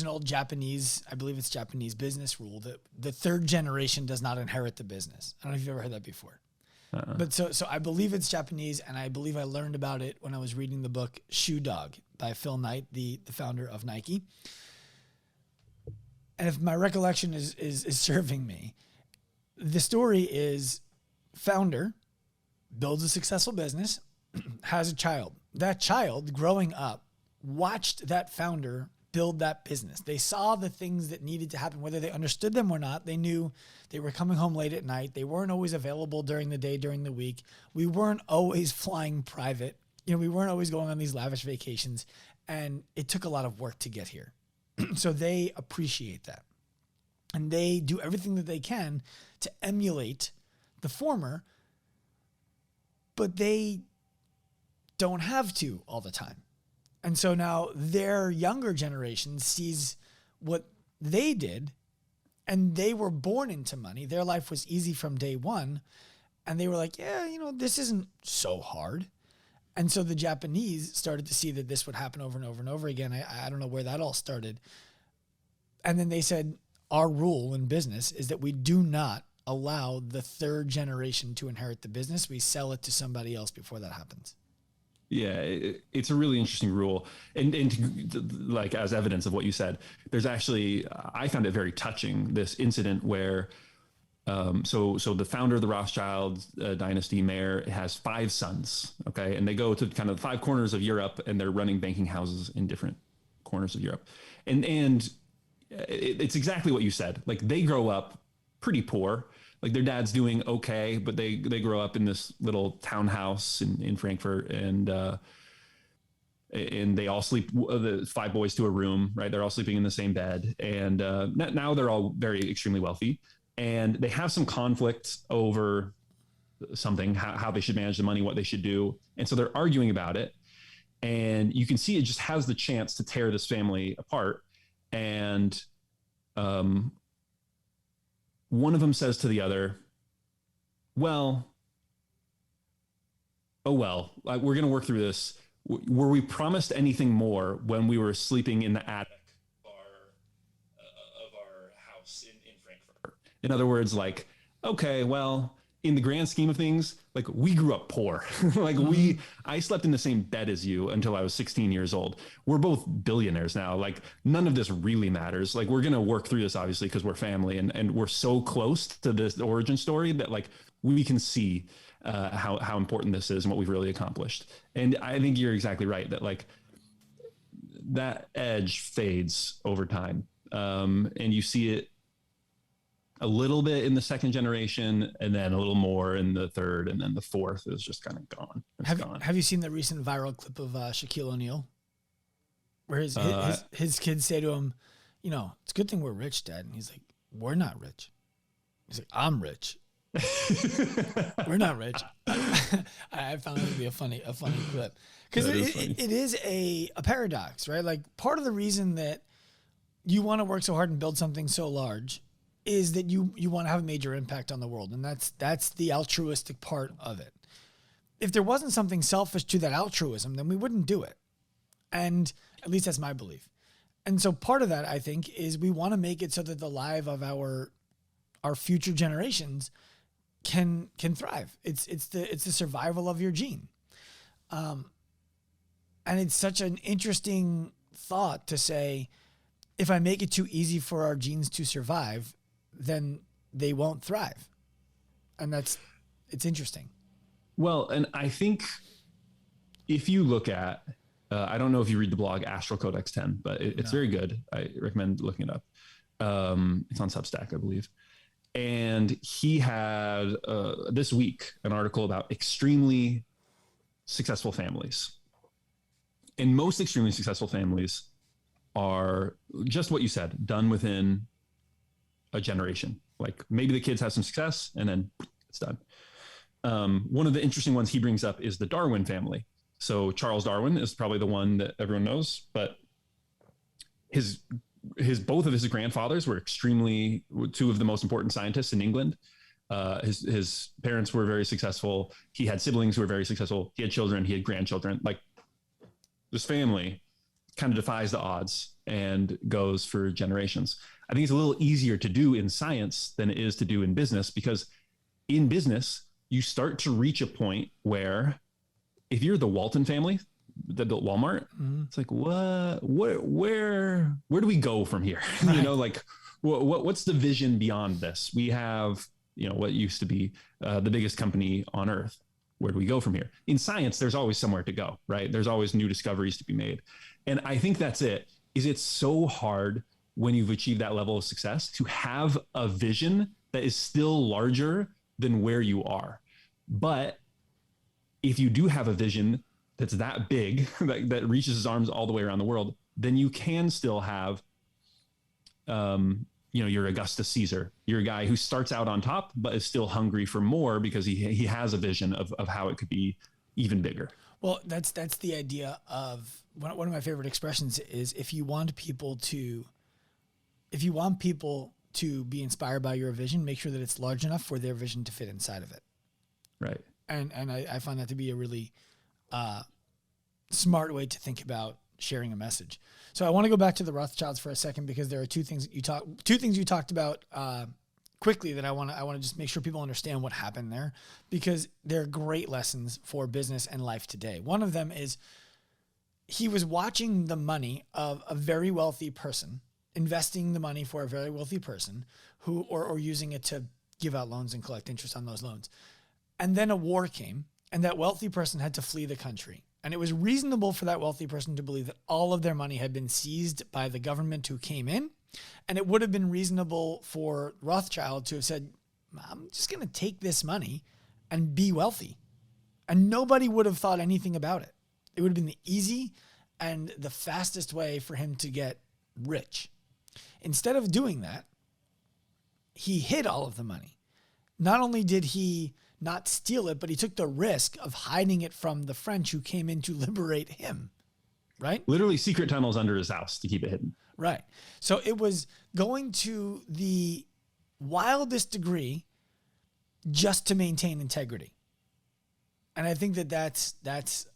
an old Japanese, I believe it's Japanese business rule that the third generation does not inherit the business. I don't know if you've ever heard that before. But so I believe it's Japanese, and I believe I learned about it when I was reading the book Shoe Dog by Phil Knight, the founder of Nike. And if my recollection is serving me, the story is founder builds a successful business, has a child. That child growing up watched that founder build that business. They saw the things that needed to happen, whether they understood them or not. They knew they were coming home late at night. They weren't always available during the day, during the week. We weren't always flying private. We weren't always going on these lavish vacations, and it took a lot of work to get here. So they appreciate that. And they do everything that they can to emulate the former, but they don't have to all the time. And so now their younger generation sees what they did, and they were born into money. Their life was easy from day one. And they were like, yeah, this isn't so hard. And so the Japanese started to see that this would happen over and over and over again. I don't know where that all started. And then they said, our rule in business is that we do not allow the third generation to inherit the business. We sell it to somebody else before that happens. Yeah, it's a really interesting rule. And like, as evidence of what you said, there's actually, I found it very touching, this incident where, so the founder of the Rothschilds dynasty, Mayer, has 5 sons. Okay. And they go to kind of the 5 corners of Europe, and they're running banking houses in different corners of Europe. And it's exactly what you said. Like, they grow up pretty poor. Like, their dad's doing okay, but they grow up in this little townhouse in Frankfurt, and they all sleep, the 5 boys to a room, right? They're all sleeping in the same bed. And now they're all very extremely wealthy, and they have some conflict over something, how they should manage the money, what they should do. And so they're arguing about it. And you can see it just has the chance to tear this family apart. And one of them says to the other, we're going to work through this. Were we promised anything more when we were sleeping in the attic of our house in Frankfurt? In other words, like, okay, well, in the grand scheme of things, like, we grew up poor. Like, I slept in the same bed as you until I was 16 years old. We're both billionaires now. Like, none of this really matters. Like, we're going to work through this, obviously, because we're family, and we're so close to this origin story that, like, we can see how important this is and what we've really accomplished. And I think you're exactly right that, like, that edge fades over time. And you see it a little bit in the second generation, and then a little more in the third, and then the fourth is just kind of gone. Have you seen the recent viral clip of Shaquille O'Neal, where his kids say to him, it's a good thing we're rich, Dad? And he's like, we're not rich. He's like, I'm rich. We're not rich. I found it to be a funny clip because it is a paradox, right? Like part of the reason that you want to work so hard and build something so large is that you want to have a major impact on the world. And that's the altruistic part of it. If there wasn't something selfish to that altruism, then we wouldn't do it. And at least that's my belief. And so part of that, I think, is we want to make it so that the life of our future generations can thrive. It's the survival of your gene. And it's such an interesting thought to say, if I make it too easy for our genes to survive, then they won't thrive. And it's interesting. Well, and I think if you look at, I don't know if you read the blog Astral Codex 10, but it's very good. I recommend looking it up. It's on Substack, I believe. And he had this week an article about extremely successful families. And most extremely successful families are just what you said, done within a generation. Like maybe the kids have some success and then it's done. One of the interesting ones he brings up is the Darwin family. So Charles Darwin is probably the one that everyone knows, but both of his grandfathers were two of the most important scientists in England. His parents were very successful. He had siblings who were very successful. He had children. He had grandchildren. Like this family kind of defies the odds and goes for generations. I think it's a little easier to do in science than it is to do in business, because in business, you start to reach a point where if you're the Walton family that built Walmart, it's like, where do we go from here? Right. You know, like what's the vision beyond this? We have, what used to be the biggest company on earth. Where do we go from here? In science, there's always somewhere to go, right? There's always new discoveries to be made. And I think that's it, is it's so hard when you've achieved that level of success to have a vision that is still larger than where you are. But if you do have a vision that's that big, that reaches his arms all the way around the world, then you can still have, your Augustus Caesar, you're a guy who starts out on top, but is still hungry for more because he has a vision of how it could be even bigger. Well, that's the idea of one of my favorite expressions is if you want people to be inspired by your vision, make sure that it's large enough for their vision to fit inside of it. Right. And I find that to be a really smart way to think about sharing a message. So I want to go back to the Rothschilds for a second, because there are two things you talked about quickly that I want to just make sure people understand what happened there, because they're great lessons for business and life today. One of them is he was watching the money of a very wealthy person, investing the money for a very wealthy person or using it to give out loans and collect interest on those loans. And then a war came, and that wealthy person had to flee the country. And it was reasonable for that wealthy person to believe that all of their money had been seized by the government who came in. And it would have been reasonable for Rothschild to have said, I'm just going to take this money and be wealthy. And nobody would have thought anything about it. It would have been the easy and the fastest way for him to get rich. Instead of doing that, he hid all of the money. Not only did he not steal it, but he took the risk of hiding it from the French who came in to liberate him, right? Literally secret tunnels under his house to keep it hidden. Right. So it was going to the wildest degree just to maintain integrity. And I think that's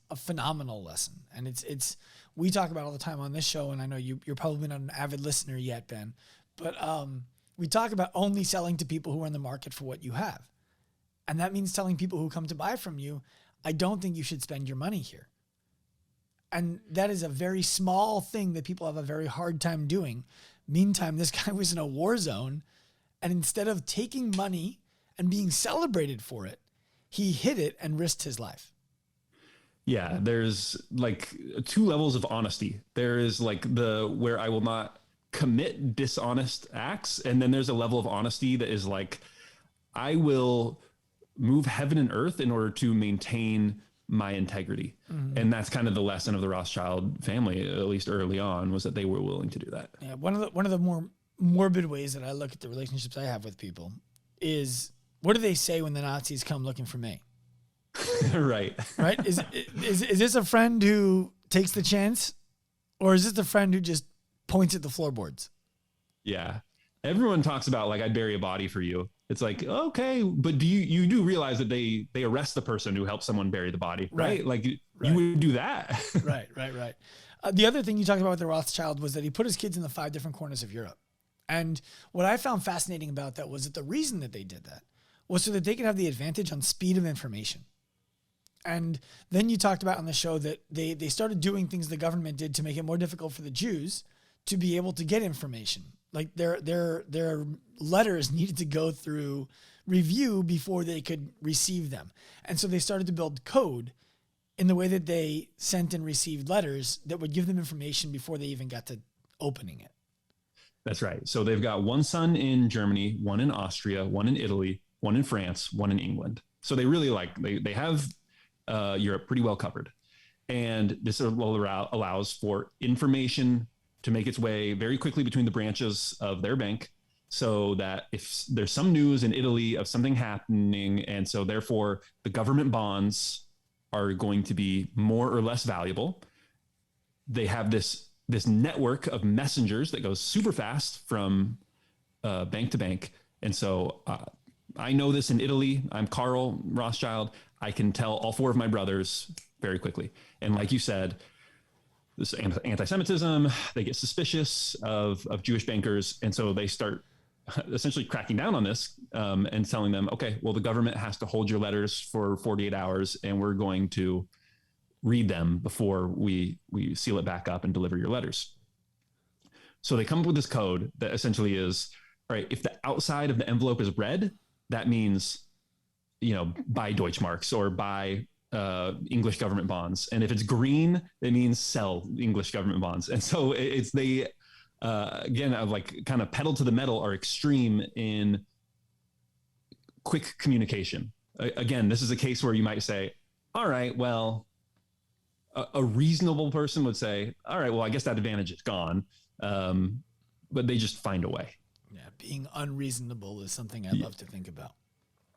a phenomenal lesson. And it's we talk about all the time on this show, and I know you're probably not an avid listener yet, Ben, but we talk about only selling to people who are in the market for what you have. And that means telling people who come to buy from you, I don't think you should spend your money here. And that is a very small thing that people have a very hard time doing. Meantime, this guy was in a war zone, and instead of taking money and being celebrated for it, he hid it and risked his life. Yeah, there's like two levels of honesty. There is like where I will not commit dishonest acts. And then there's a level of honesty that is like, I will move heaven and earth in order to maintain my integrity. Mm-hmm. And that's kind of the lesson of the Rothschild family, at least early on, was that they were willing to do that. Yeah. One of the more morbid ways that I look at the relationships I have with people is What do they say when the Nazis come looking for me? Right. Right? Is this a friend who takes the chance, or is this a friend who just points at the floorboards? Yeah. Everyone talks about like, I'd bury a body for you. It's like, okay, but you do realize that they arrest the person who helps someone bury the body, right? Like you would do that. Right. The other thing you talked about with the Rothschild was that he put his kids in the 5 different corners of Europe. And what I found fascinating about that was that the reason that they did that was so that they could have the advantage on speed of information. And then you talked about on the show that they started doing things the government did to make it more difficult for the Jews to be able to get information. Like their letters needed to go through review before they could receive them. And so they started to build code in the way that they sent and received letters that would give them information before they even got to opening it. That's right. So they've got one son in Germany, one in Austria, one in Italy, one in France, one in England. So they really they have Europe pretty well covered. And this allows for information to make its way very quickly between the branches of their bank, so that if there's some news in Italy of something happening, and so therefore the government bonds are going to be more or less valuable, they have this network of messengers that goes super fast from bank to bank. And so I know this in Italy. I'm Carl Rothschild. I can tell all 4 of my brothers very quickly. And like you said, this anti-Semitism, they get suspicious of Jewish bankers. And so they start essentially cracking down on this and telling them, okay, well, the government has to hold your letters for 48 hours and we're going to read them before we seal it back up and deliver your letters. So they come up with this code that essentially is, all right, if the outside of the envelope is red, that means, buy Deutschmarks or buy English government bonds. And if it's green, it means sell English government bonds. And so again, like kind of pedal to the metal, are extreme in quick communication. Again, this is a case where you might say, all right, well, a reasonable person would say, all right, well, I guess that advantage is gone. But they just find a way. Yeah. Being unreasonable is something I love to think about.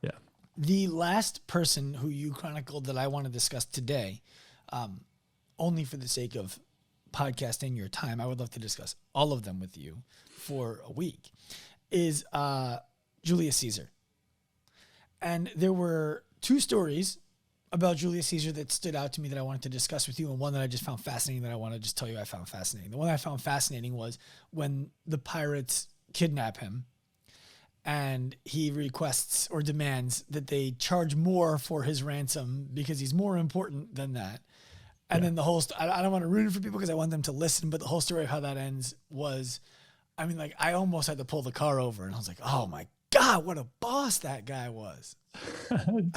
Yeah. The last person who you chronicled that I want to discuss today, only for the sake of podcasting your time, I would love to discuss all of them with you for a week, is Julius Caesar. And there were 2 stories about Julius Caesar that stood out to me that I wanted to discuss with you, and one that I just found fascinating that I want to just tell you I found fascinating. The one I found fascinating was when the pirates kidnap him and he requests or demands that they charge more for his ransom because he's more important than that. And then the whole, I don't want to ruin it for people because I want them to listen, but the whole story of how that ends was, I mean, like, I almost had to pull the car over and I was like, oh my God, what a boss that guy was.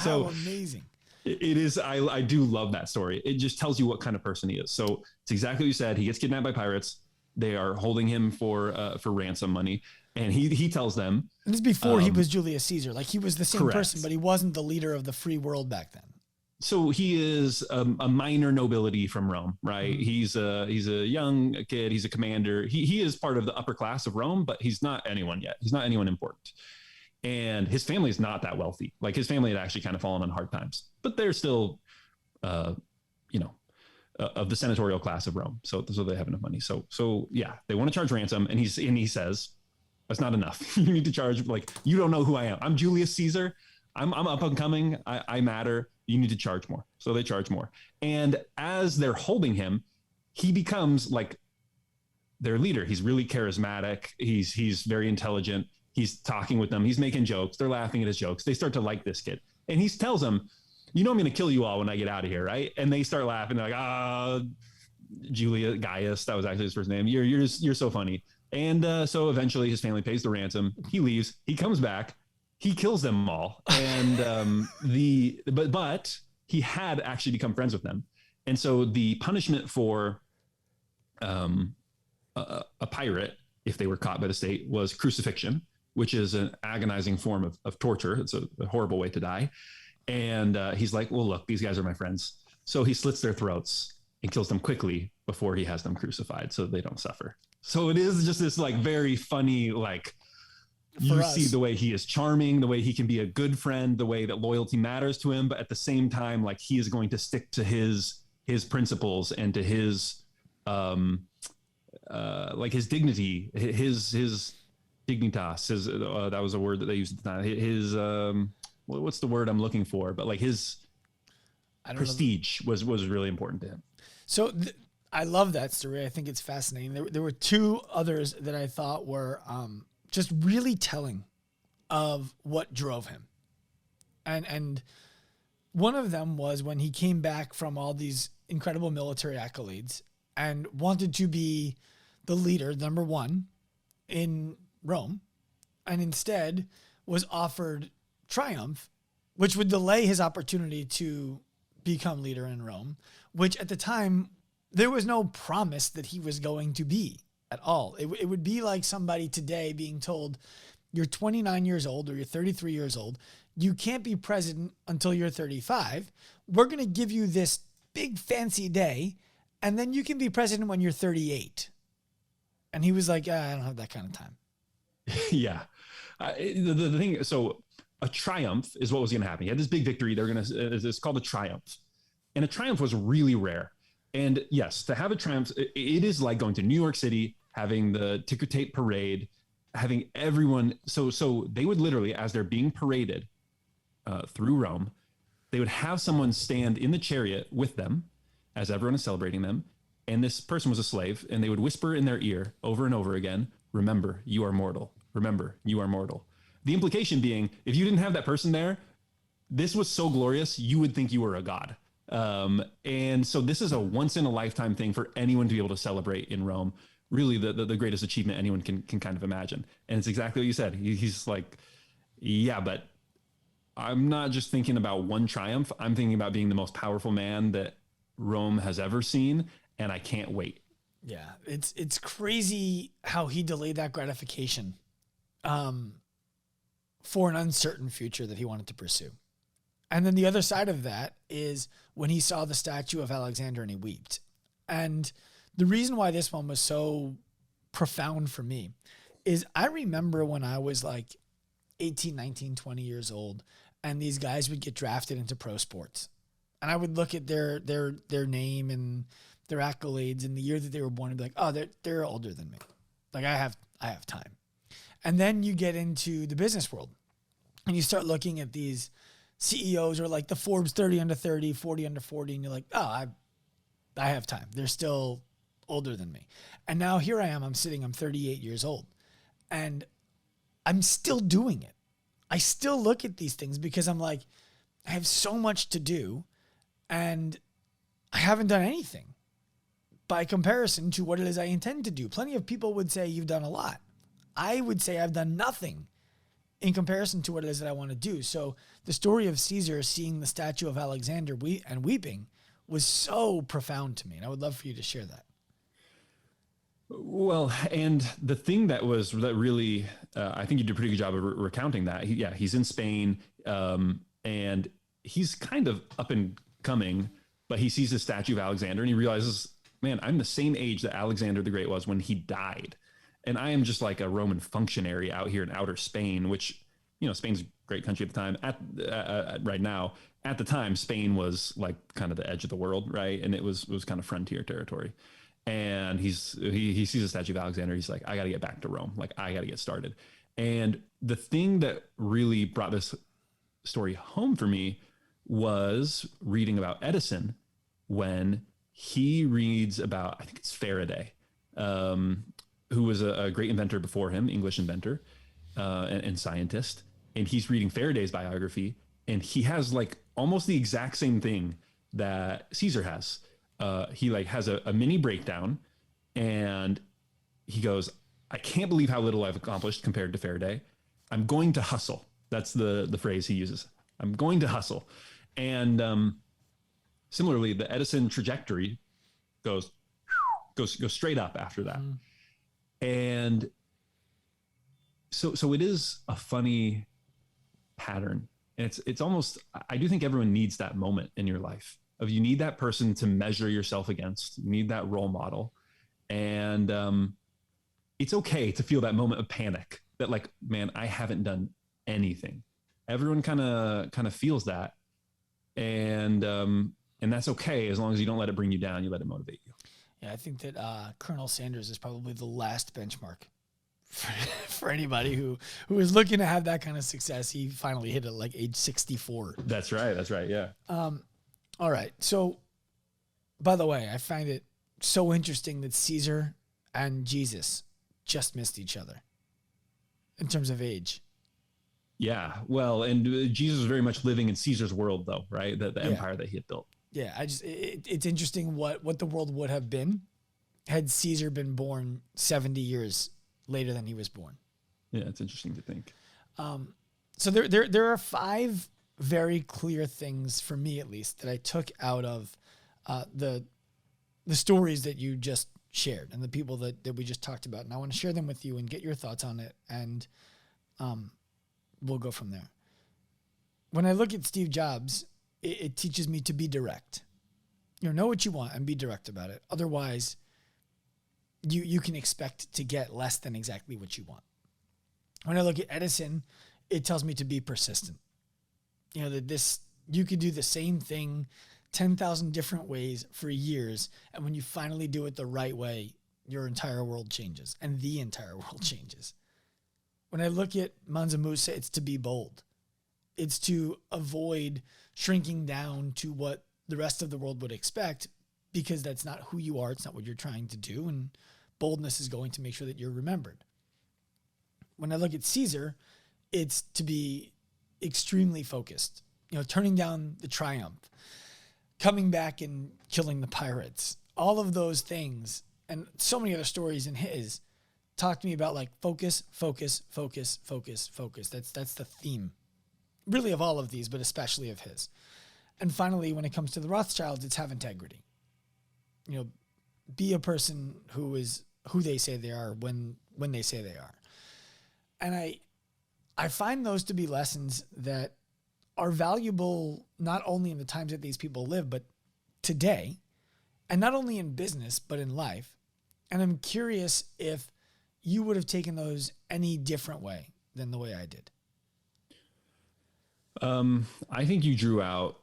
So how amazing. It is. I do love that story. It just tells you what kind of person he is. So it's exactly what you said. He gets kidnapped by pirates. They are holding him for ransom money. And he tells them. And this is before he was Julius Caesar. Like, he was the same correct. person, but he wasn't the leader of the free world back then. So he is a minor nobility from Rome, right? Mm-hmm. He's a young kid. He's a commander. He is part of the upper class of Rome, but he's not anyone yet. He's not anyone important. And his family is not that wealthy. Like, his family had actually kind of fallen on hard times, but they're still, of the senatorial class of Rome. So they have enough money. So yeah, they want to charge ransom. And he says, that's not enough. You need to charge, like, you don't know who I am. I'm Julius Caesar. I'm up and coming. I matter. You need to charge more. So they charge more. And as they're holding him, he becomes like their leader. He's really charismatic. He's very intelligent. He's talking with them. He's making jokes. They're laughing at his jokes. They start to like this kid. And he tells them, I'm going to kill you all when I get out of here, right? And they start laughing. They're like, Julia Gaius, that was actually his first name. You're so funny. And so eventually his family pays the ransom. He leaves. He comes back. He kills them all. And but he had actually become friends with them. And so the punishment for a pirate, if they were caught by the state, was crucifixion, which is an agonizing form of torture. It's a horrible way to die. And he's like, well, look, these guys are my friends. So he slits their throats and kills them quickly before he has them crucified so they don't suffer. So it is just this like very funny, like, you us. see the way he is charming, the way he can be a good friend, the way that loyalty matters to him, but at the same time, like he is going to stick to his principles and to his like his dignity, his dignitas, his that was a word that they used at the time. His what's the word I'm looking for? But like his prestige was really important to him. So I love that story. I think it's fascinating. There were two others that I thought were just really telling of what drove him. And one of them was when he came back from all these incredible military accolades and wanted to be the leader, number one, in Rome, and instead was offered triumph, which would delay his opportunity to become leader in Rome, which at the time, there was no promise that he was going to be at all. It would be like somebody today being told, you're 29 years old or you're 33 years old. You can't be president until you're 35. We're going to give you this big fancy day, and then you can be president when you're 38. And he was like, I don't have that kind of time. Yeah. The thing, so a triumph is what was going to happen. He had this big victory. They're going to, it's called a triumph. And a triumph was really rare. And yes, to have a triumph, it is like going to New York City, having the ticker tape parade, having everyone. So they would literally, as they're being paraded through Rome, they would have someone stand in the chariot with them as everyone is celebrating them. And this person was a slave, and they would whisper in their ear over and over again, remember, you are mortal. Remember, you are mortal. The implication being, if you didn't have that person there, this was so glorious, you would think you were a god. And so this is a once in a lifetime thing for anyone to be able to celebrate in Rome. Really the greatest achievement anyone can kind of imagine. And it's exactly what you said. He's like, yeah, but I'm not just thinking about one triumph. I'm thinking about being the most powerful man that Rome has ever seen. And I can't wait. Yeah. It's crazy how he delayed that gratification, for an uncertain future that he wanted to pursue. And then the other side of that is when he saw the statue of Alexander and he wept. And the reason why this one was so profound for me is I remember when I was like 18, 19, 20 years old, and these guys would get drafted into pro sports. And I would look at their name and their accolades and the year that they were born and be like, oh, they're older than me. Like I have time. And then you get into the business world and you start looking at these CEOs or like the Forbes 30 under 30, 40 under 40. And you're like, oh, I have time. They're still older than me. And now here I am, I'm 38 years old and I'm still doing it. I still look at these things because I'm like, I have so much to do and I haven't done anything by comparison to what it is I intend to do. Plenty of people would say you've done a lot. I would say I've done nothing in comparison to what it is that I want to do. So the story of Caesar seeing the statue of Alexander and weeping was so profound to me. And I would love for you to share that. Well, and the thing that really, I think you did a pretty good job of recounting that. He's in Spain, and he's kind of up and coming, but he sees the statue of Alexander and he realizes, man, I'm the same age that Alexander the Great was when he died. And I am just like a Roman functionary out here in outer Spain, which, Spain's a great country at the time. Right now, at the time, Spain was like kind of the edge of the world, right? And it was kind of frontier territory. And he sees the statue of Alexander. He's like, I got to get back to Rome. Like, I got to get started. And the thing that really brought this story home for me was reading about Edison when he reads about, I think it's Faraday, who was a great inventor before him, English inventor and scientist. And he's reading Faraday's biography, and he has like almost the exact same thing that Caesar has. He like has a mini breakdown, and he goes, I can't believe how little I've accomplished compared to Faraday. I'm going to hustle. That's the phrase he uses. I'm going to hustle. And similarly, the Edison trajectory goes straight up after that. Mm. And so it is a funny pattern. And it's almost, I do think everyone needs that moment in your life of you need that person to measure yourself against. You need that role model. And it's okay to feel that moment of panic that like, man, I haven't done anything. Everyone kind of feels that. And that's okay. As long as you don't let it bring you down, you let it motivate you. Yeah. I think that Colonel Sanders is probably the last benchmark for anybody who is looking to have that kind of success. He finally hit it like age 64. That's right. That's right. Yeah. All right. So, by the way, I find it so interesting that Caesar and Jesus just missed each other in terms of age. Yeah. Well, and Jesus was very much living in Caesar's world, though, right? The empire that he had built. Yeah. It's interesting what the world would have been had Caesar been born 70 years later than he was born. Yeah. It's interesting to think. So there are 5 very clear things, for me at least, that I took out of the stories that you just shared and the people that we just talked about. And I want to share them with you and get your thoughts on it. And we'll go from there. When I look at Steve Jobs, it teaches me to be direct. Know what you want and be direct about it. Otherwise, you can expect to get less than exactly what you want. When I look at Edison, it tells me to be persistent. That you could do the same thing 10,000 different ways for years. And when you finally do it the right way, your entire world changes and the entire world changes. When I look at Mansa Musa, it's to be bold. It's to avoid shrinking down to what the rest of the world would expect, because that's not who you are. It's not what you're trying to do. And boldness is going to make sure that you're remembered. When I look at Caesar, it's to be extremely focused, turning down the triumph, coming back and killing the pirates, all of those things. And so many other stories in his talk to me about like focus, focus, focus, focus, focus. That's the theme really of all of these, but especially of his. And finally, when it comes to the Rothschilds, it's have integrity. Be a person who is who they say they are when they say they are. And I find those to be lessons that are valuable not only in the times that these people live, but today, and not only in business, but in life. And I'm curious if you would have taken those any different way than the way I did. I think you drew out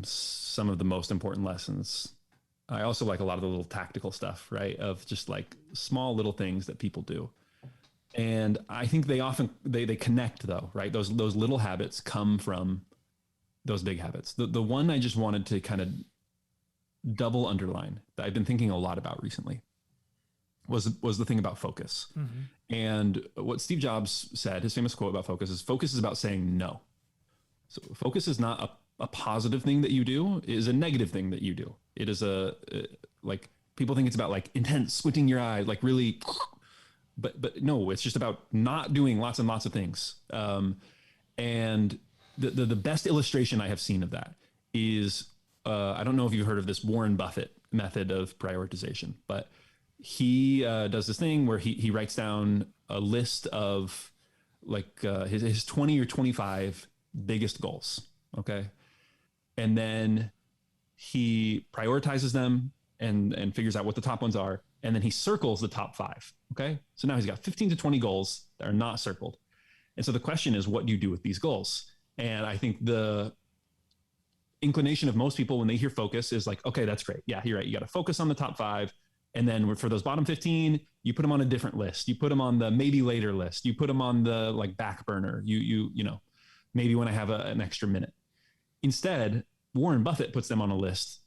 some of the most important lessons. I also like a lot of the little tactical stuff, right? Of just like small little things that people do. And I think they often, they connect though, right? Those little habits come from those big habits. The one I just wanted to kind of double underline that I've been thinking a lot about recently was the thing about focus. Mm-hmm. And what Steve Jobs said, his famous quote about focus is about saying no. So focus is not a positive thing that you do, it is a negative thing that you do. It is like people think it's about like intense squinting your eye, like really, but no, it's just about not doing lots and lots of things. And the best illustration I have seen of that is, I don't know if you've heard of this Warren Buffett method of prioritization, but he does this thing where he writes down a list of like his 20 or 25 biggest goals. Okay. And then he prioritizes them and figures out what the top ones are. And then he circles the top 5. Okay. So now he's got 15 to 20 goals that are not circled. And so the question is, what do you do with these goals? And I think the inclination of most people when they hear focus is like, okay, that's great. Yeah, you're right. You got to focus on the top 5. And then for those bottom 15, you put them on a different list. You put them on the maybe later list. You put them on the like back burner. You know, maybe when I have an extra minute. Instead, Warren Buffett puts them on a list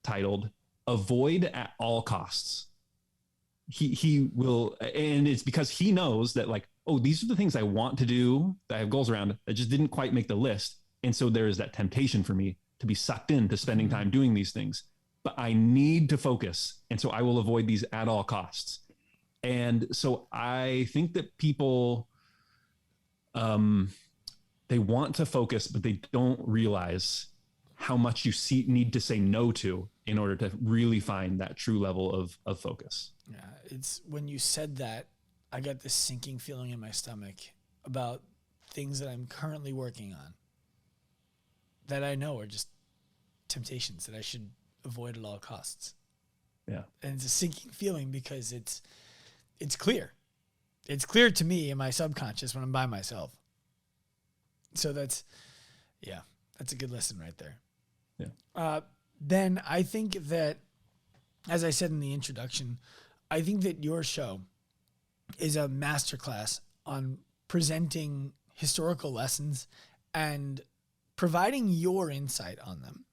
titled "Avoid at all costs." He will, and it's because he knows that like, oh, these are the things I want to do that I have goals around that just didn't quite make the list. And so there is that temptation for me to be sucked into spending time doing these things, but I need to focus. And so I will avoid these at all costs. And so I think that people, they want to focus, but they don't realize how much you need to say no to in order to really find that true level of focus. Yeah, it's when you said that, I got this sinking feeling in my stomach about things that I'm currently working on that I know are just temptations that I should avoid at all costs. Yeah. And it's a sinking feeling because it's clear. It's clear to me in my subconscious when I'm by myself. So that's a good lesson right there. Yeah. Ben, I think that, as I said in the introduction, I think that your show is a masterclass on presenting historical lessons and providing your insight on them.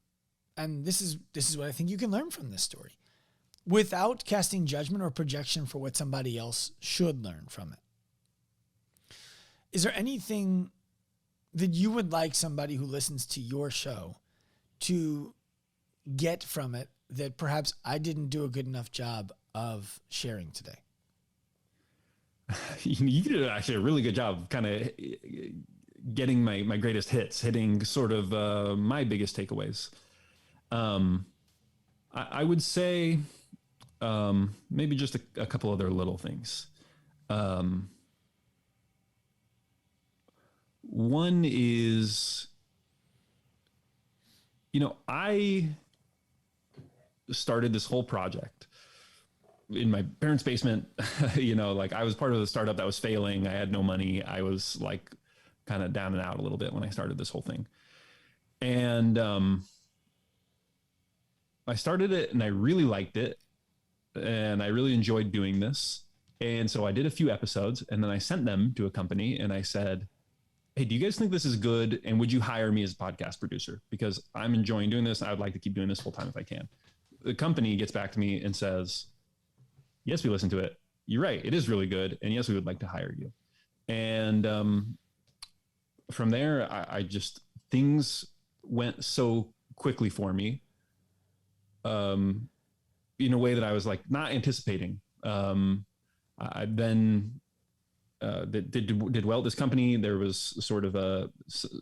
And this is what I think you can learn from this story without casting judgment or projection for what somebody else should learn from it. Is there anything that you would like somebody who listens to your show to get from it that perhaps I didn't do a good enough job of sharing today? You did actually a really good job kind of getting my greatest hits, hitting sort of my biggest takeaways. I would say maybe just a couple other little things. One is, I started this whole project in my parents' basement. I was part of the startup that was failing. I had no money. I was like kind of down and out a little bit when I started this whole thing. And I started it and I really liked it. And I really enjoyed doing this. And so I did a few episodes and then I sent them to a company and I said, hey, do you guys think this is good? And would you hire me as a podcast producer? Because I'm enjoying doing this. I would like to keep doing this full time if I can. The company gets back to me and says, yes, we listened to it. You're right. It is really good. And yes, we would like to hire you. And from there, I just, things went so quickly for me in a way that I was like not anticipating. I then did well at this company. There was sort of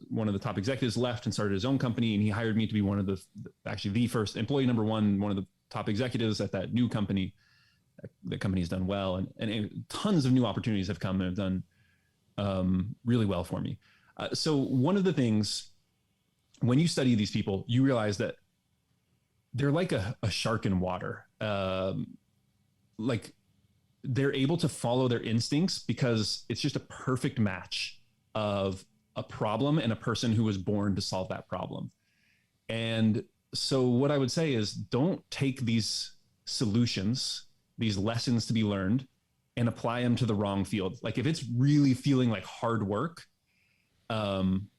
one of the top executives left and started his own company, and he hired me to be one of the first employee number one of the top executives at that new company. The company's done well, and tons of new opportunities have come and have done really well for me. So one of the things, when you study these people, you realize that they're like a shark in water. Like they're able to follow their instincts because it's just a perfect match of a problem and a person who was born to solve that problem. And so what I would say is, don't take these solutions, these lessons to be learned, and apply them to the wrong field. Like if it's really feeling like hard work, then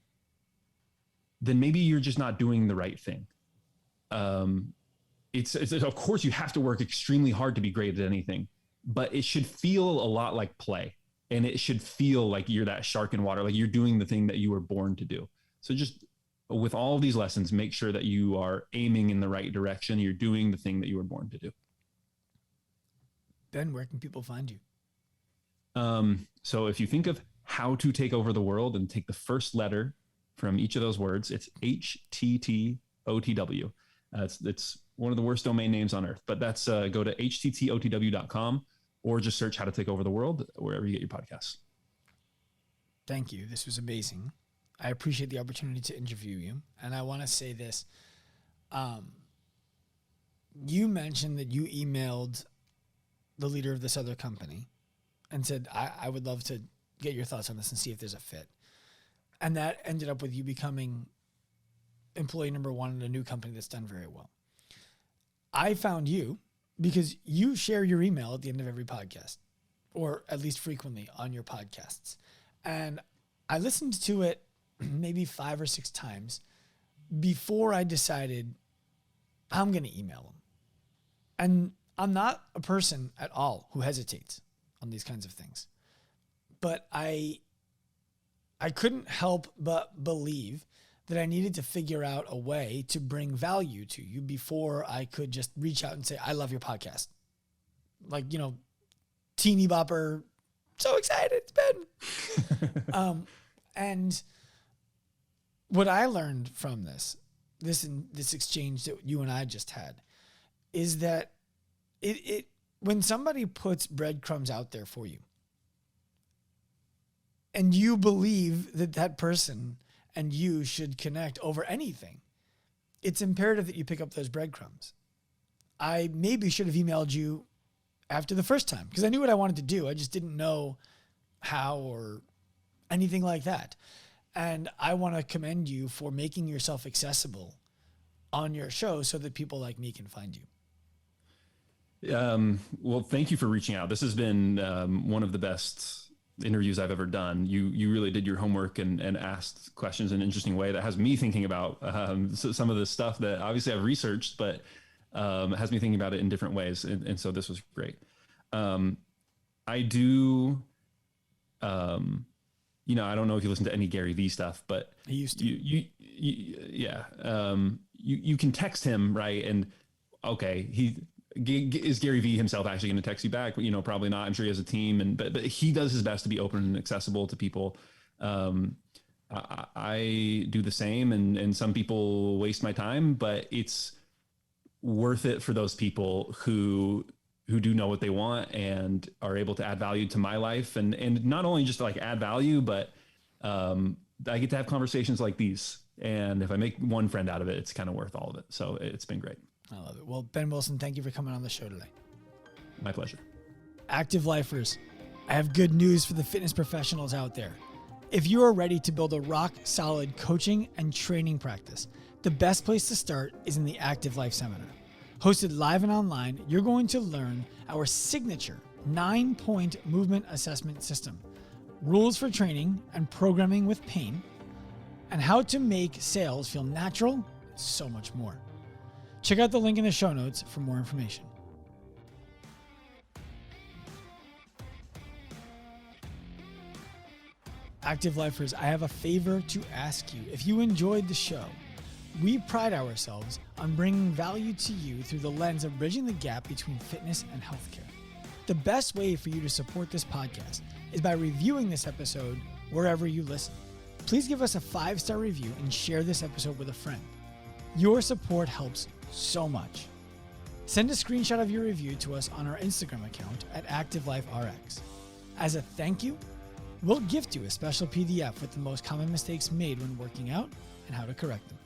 maybe you're just not doing the right thing. It's of course you have to work extremely hard to be great at anything, but it should feel a lot like play, and it should feel like you're that shark in water, like you're doing the thing that you were born to do. So just with all of these lessons, make sure that you are aiming in the right direction. You're doing the thing that you were born to do. Ben, where can people find you? So if you think of how to take over the world and take the first letter from each of those words, it's HTTOTW. It's one of the worst domain names on earth, but that's go to httotw.com or just search How to Take Over the World wherever you get your podcasts. Thank you. This was amazing. I appreciate the opportunity to interview you. And I want to say this. You mentioned that you emailed the leader of this other company and said, I would love to get your thoughts on this and see if there's a fit. And that ended up with you becoming employee number one in a new company that's done very well. I found you because you share your email at the end of every podcast, or at least frequently on your podcasts. And I listened to it maybe 5 or 6 times before I decided I'm going to email him. And I'm not a person at all who hesitates on these kinds of things. But I couldn't help but believe that I needed to figure out a way to bring value to you before I could just reach out and say, I love your podcast. Like, teeny bopper, so excited, it's Ben. And what I learned from this exchange that you and I just had is that it when somebody puts breadcrumbs out there for you and you believe that that person and you should connect over anything, it's imperative that you pick up those breadcrumbs. I maybe should have emailed you after the first time because I knew what I wanted to do. I just didn't know how or anything like that. And I want to commend you for making yourself accessible on your show so that people like me can find you. Well, thank you for reaching out. This has been one of the best interviews I've ever done. You really did your homework and asked questions in an interesting way that has me thinking about some of the stuff that obviously I've researched, but has me thinking about it in different ways. And so this was great. I do, I don't know if you listen to any Gary Vee stuff, but I used to. You can text him, right? And okay, is Gary Vee himself actually going to text you back? Probably not. I'm sure he has a team, but he does his best to be open and accessible to people. I do the same, and some people waste my time, but it's worth it for those people who do know what they want and are able to add value to my life, and not only just to like add value, but I get to have conversations like these. And if I make one friend out of it, it's kind of worth all of it. So it's been great. I love it. Well, Ben Wilson, thank you for coming on the show today. My pleasure. Active lifers, I have good news for the fitness professionals out there. If you are ready to build a rock solid coaching and training practice, the best place to start is in the Active Life Seminar. Hosted live and online, you're going to learn our signature 9-point movement assessment system, rules for training and programming with pain, and how to make sales feel natural, and so much more. Check out the link in the show notes for more information. Active lifers, I have a favor to ask you. If you enjoyed the show, we pride ourselves on bringing value to you through the lens of bridging the gap between fitness and healthcare. The best way for you to support this podcast is by reviewing this episode wherever you listen. Please give us a 5-star review and share this episode with a friend. Your support helps so much. Send a screenshot of your review to us on our Instagram account at ActiveLifeRx. As a thank you, we'll gift you a special PDF with the most common mistakes made when working out and how to correct them.